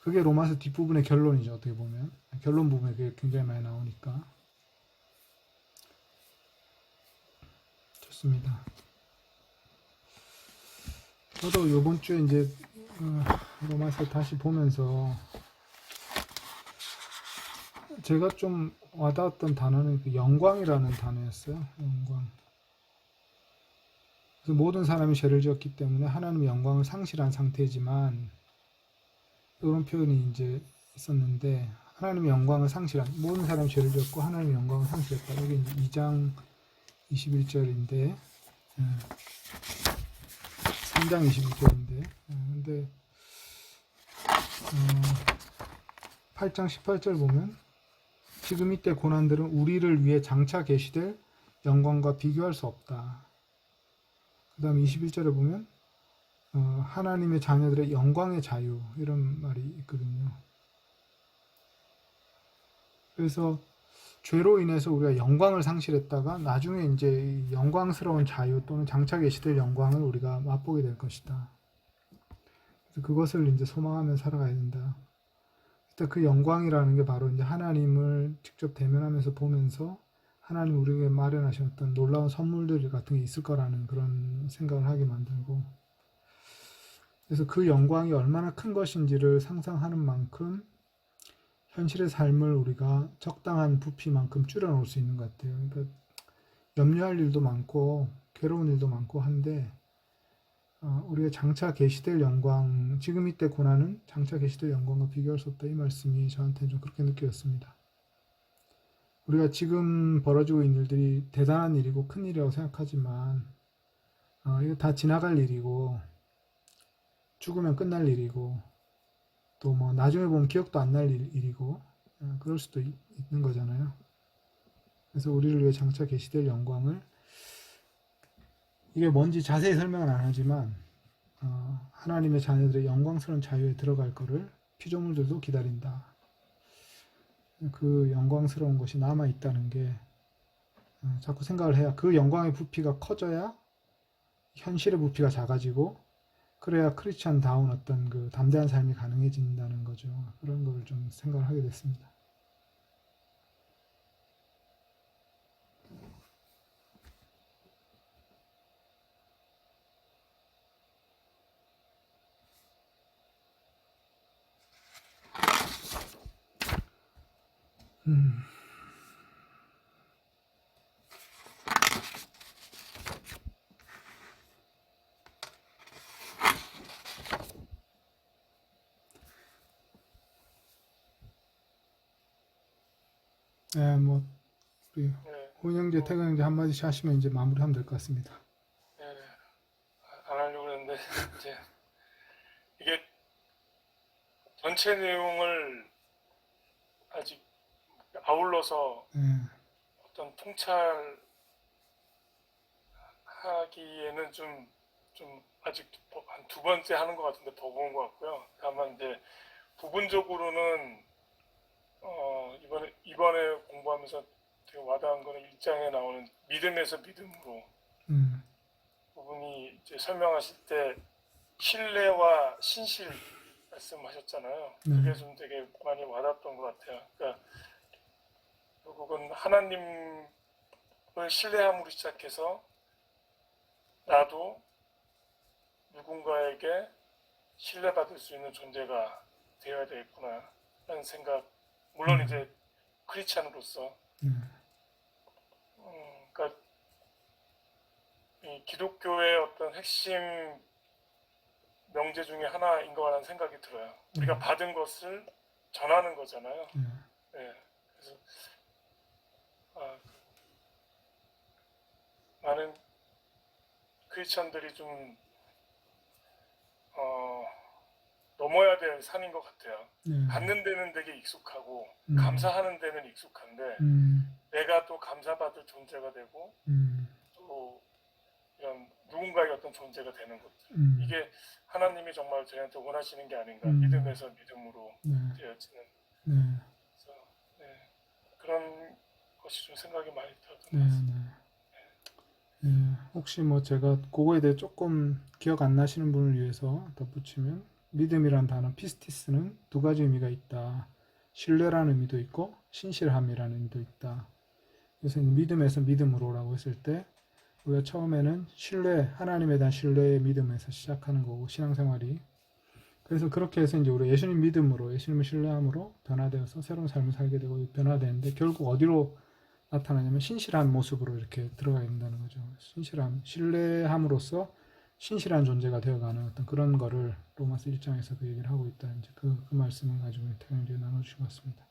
그게 로마서 뒷부분의 결론이죠. 어떻게 보면 결론 부분에 그게 굉장히 많이 나오니까 좋습니다. 저도 이번 주에 이제 로마서 다시 보면서 제가 좀 와닿았던 단어는 그 영광이라는 단어였어요. 영광. 그래서 모든 사람이 죄를 지었기 때문에 하나님의 영광을 상실한 상태지만 이런 표현이 이제 있었는데 하나님의 영광을 상실한 모든 사람이 죄를 지었고 하나님의 영광을 상실했다. 이게 이제 2장 21절인데 3장 21절인데 근데 8장 18절 보면 지금 이때 고난들은 우리를 위해 장차 계시될 영광과 비교할 수 없다. 그 다음 21절에 보면 하나님의 자녀들의 영광의 자유 이런 말이 있거든요. 그래서 죄로 인해서 우리가 영광을 상실했다가 나중에 이제 영광스러운 자유 또는 장차 계시될 영광을 우리가 맛보게 될 것이다. 그래서 그것을 이제 소망하며 살아가야 된다. 일단 그 영광이라는 게 바로 이제 하나님을 직접 대면하면서 보면서 하나님 우리에게 마련하신 어떤 놀라운 선물들 같은 게 있을 거라는 그런 생각을 하게 만들고 그래서 그 영광이 얼마나 큰 것인지를 상상하는 만큼 현실의 삶을 우리가 적당한 부피만큼 줄여놓을 수 있는 것 같아요. 그러니까 염려할 일도 많고 괴로운 일도 많고 한데 우리가 장차 계시될 영광, 지금 이때 고난은 장차 계시될 영광과 비교할 수 없다. 이 말씀이 저한테는 좀 그렇게 느껴졌습니다. 우리가 지금 벌어지고 있는 일들이 대단한 일이고 큰 일이라고 생각하지만 이거 다 지나갈 일이고 죽으면 끝날 일이고 또 뭐 나중에 보면 기억도 안 날 일이고 그럴 수도 있는 거잖아요. 그래서 우리를 위해 장차 계시될 영광을 이게 뭔지 자세히 설명은 안 하지만 하나님의 자녀들의 영광스러운 자유에 들어갈 거를 피조물들도 기다린다. 그 영광스러운 것이 남아 있다는 게 자꾸 생각을 해야 그 영광의 부피가 커져야 현실의 부피가 작아지고 그래야 크리스찬다운 어떤 그 담대한 삶이 가능해진다는 거죠. 그런 걸 좀 생각을 하게 됐습니다. 네, 뭐 우리 네, 호인 형제, 태근 형제 한마디씩 하시면 이제 마무리하면 될 것 같습니다. 네, 안 하려고 했는데 이제 이게 전체 내용을 아직 아울러서 네, 어떤 통찰하기에는 좀 아직 한 두 번째 하는 것 같은데 버거운 것 같고요. 다만 이제 부분적으로는 이번에 공부하면서 되게 와닿은 거는 1장에 나오는 믿음에서 믿음으로 부분이 이제 설명하실 때 신뢰와 신실 말씀하셨잖아요. 그게 좀 되게 많이 와닿았던 것 같아요. 그러니까 결국은 하나님을 신뢰함으로 시작해서 나도 누군가에게 신뢰받을 수 있는 존재가 되어야 되겠구나 라는 생각. 물론 이제 크리스찬으로서 그러니까 이 기독교의 어떤 핵심 명제 중에 하나인 거라는 생각이 들어요. 우리가 받은 것을 전하는 거잖아요. 네. 그래서 많은 크리스찬들이 좀 넘어야 될 산인 것 같아요. 받는 데는 되게 익숙하고 감사하는 데는 익숙한데 내가 또 감사받을 존재가 되고 또 이런 누군가의 어떤 존재가 되는 것들 이게 하나님이 정말 저희한테 원하시는 게 아닌가 믿음에서 믿음으로 되어지는 그래서, 네, 그런 것이 좀 생각이 많이 들었던 것 같습니다. 혹시 뭐 제가 그거에 대해 조금 기억 안 나시는 분을 위해서 덧붙이면 믿음이란 단어 피스티스는 두 가지 의미가 있다. 신뢰라는 의미도 있고 신실함이라는 의미도 있다. 그래서 믿음에서 믿음으로라고 했을 때 우리가 처음에는 신뢰, 하나님에 대한 신뢰의 믿음에서 시작하는 거고 신앙생활이 그래서 그렇게 해서 이제 우리 예수님 믿음으로 예수님을 신뢰함으로 변화되어서 새로운 삶을 살게 되고 변화되는데 결국 어디로 나타나냐면 신실한 모습으로 이렇게 들어가야 된다는 거죠. 신뢰함으로써 신실한 존재가 되어가는 어떤 그런 거를 로마서 1장에서 그 얘기를 하고 있다. 이제 그 말씀을 가지고 태영이제 나눠주신 것 같습니다.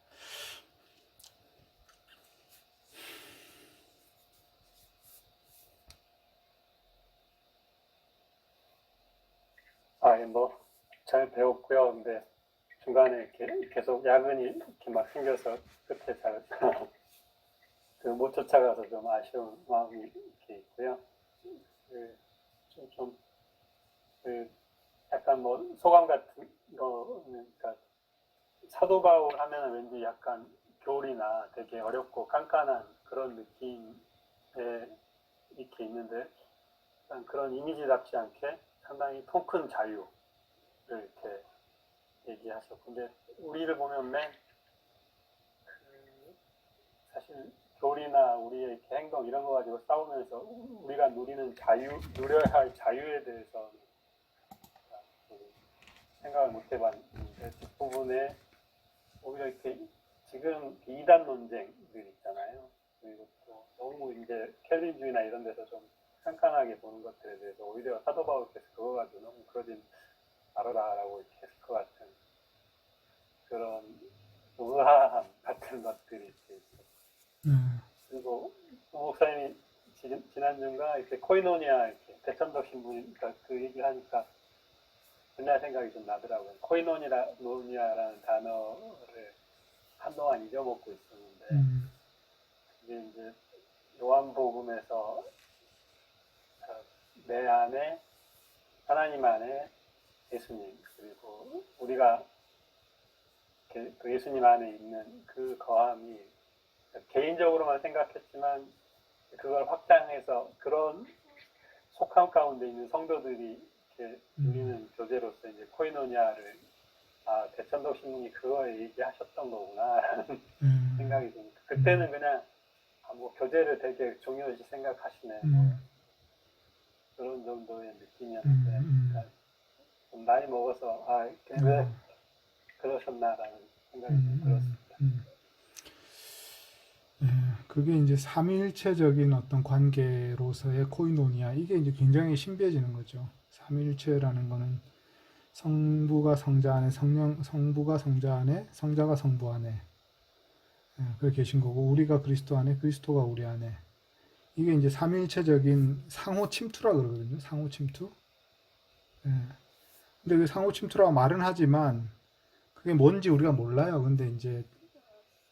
잘 배웠고요. 근데 중간에 이렇게 계속 야근이 이렇게 막 생겨서 끝에 잘 못 쫓아가서 좀 아쉬운 마음이 이렇게 있고요. 약간 뭐 소감 같은 거는 그러니까 사도 바울 하면 왠지 약간 교리나 되게 어렵고 깐깐한 그런 느낌에 이렇게 있는데 그런 이미지답지 않게 상당히 통 큰 자유를 이렇게 얘기하셨고 근데 우리를 보면 사실 교리나 우리의 이렇게 행동 이런 거 가지고 싸우면서 우리가 누려야 할 자유에 대해서 생각을 못 해봤는데 뒷부분에 오히려 이렇게 지금 이단 논쟁들 있잖아요. 그리고 또 너무 이제 켈빈주의나 이런 데서 좀 깐깐하게 보는 것들에 대해서 오히려 사도 바울께서 그거 가지고 너무 그러진 말아라라고 이렇게 했을 것 같은 그런 의아함 같은 것들이 이렇게 있어요. 그리고 목사님이 지난주인가 이렇게 코이노니아 이렇게 대천덕 신부니까 그러니까 그 얘기를 하니까 옛날 생각이 좀 나더라고요. 코이노니아라는 단어를 한동안 잊어먹고 있었는데 이게 이제 요한복음에서 내 안에 하나님 안에 예수님, 그리고 우리가 그 예수님 안에 있는 그 거함이 개인적으로만 생각했지만 그걸 확장해서 그런 속함 가운데 있는 성도들이 이렇게 누리는 교제로서 이제 코이노니아를 대천동 신부님이 그거 얘기하셨던 거구나라는 생각이 드니까 그때는 그냥 뭐 교제를 되게 중요시 생각하시네 뭐 그런 정도의 느낌이었는데 그러니까 좀 나이 먹어서 왜 그러셨나라는 생각이 좀 들었습니다. 그게 이제 삼위일체적인 어떤 관계로서의 코이노니아, 이게 이제 굉장히 신비해지는 거죠. 삼위일체라는 거는 성부가 성자 안에, 성부가 성자 안에, 성자가 성부 안에 그렇게 계신 거고, 우리가 그리스도 안에, 그리스도가 우리 안에. 이게 이제 삼위일체적인 상호 침투라 그러거든요. 상호 침투. 근데 그 상호 침투라고 말은 하지만 그게 뭔지 우리가 몰라요. 근데 이제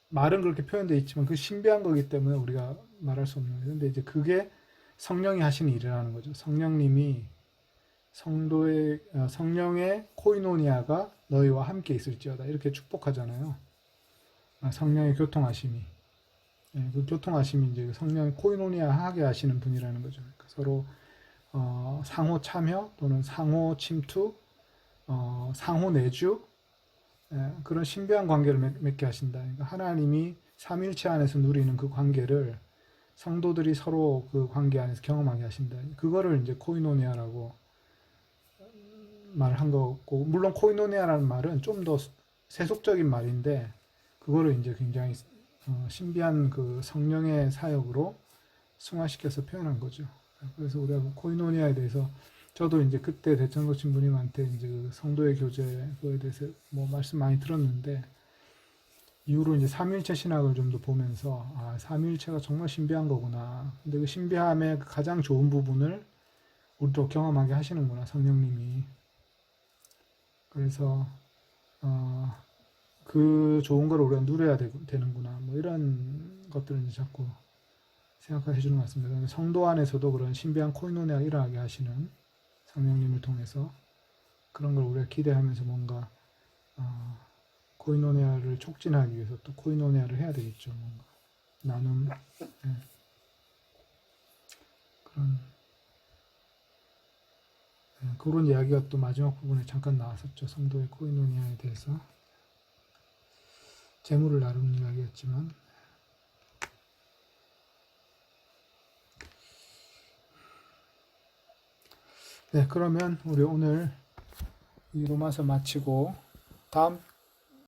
말은 그렇게 표현되어 있지만 그 신비한 거기 때문에 우리가 말할 수 없는 거예요. 근데 이제 그게 성령이 하시는 일이라는 거죠. 성령님이 성령의 코이노니아가 너희와 함께 있을지어다 이렇게 축복하잖아요. 성령의 교통하심이, 그 교통하심이 이제 성령의 코이노니아 하게 하시는 분이라는 거죠. 그러니까 서로 상호 참여 또는 상호 침투, 상호 내주, 그런 신비한 관계를 맺게 하신다. 그러니까 하나님이 삼일체 안에서 누리는 그 관계를 성도들이 서로 그 관계 안에서 경험하게 하신다. 그거를 이제 코이노니아라고 말한 거고, 물론 코이노니아라는 말은 좀 더 세속적인 말인데 그거를 이제 굉장히 신비한 그 성령의 사역으로 승화시켜서 표현한 거죠. 그래서 우리가 코이노니아에 대해서 저도 이제 그때 대천도 신부님한테 이제 그 성도의 교제 그거에 대해서 뭐 말씀 많이 들었는데 이후로 이제 삼위일체 신학을 좀 더 보면서 삼위일체가 정말 신비한 거구나. 근데 그 신비함의 가장 좋은 부분을 우리도 경험하게 하시는구나, 성령님이. 그래서 그 좋은 걸 우리가 누려야 되는구나. 뭐 이런 것들을 이제 자꾸 생각해 주는 것 같습니다. 성도 안에서도 그런 신비한 코이노니아가 일어나게 하시는 성령님을 통해서 그런 걸 우리가 기대하면서 뭔가 코이노니아를 촉진하기 위해서 또 코이노니아를 해야 되겠죠. 뭔가 나눔, 그런 이야기가 또 마지막 부분에 잠깐 나왔었죠. 성도의 코이노니아에 대해서 재물을 나누는 이야기였지만. 네, 그러면 우리 오늘 이 로마서 마치고 다음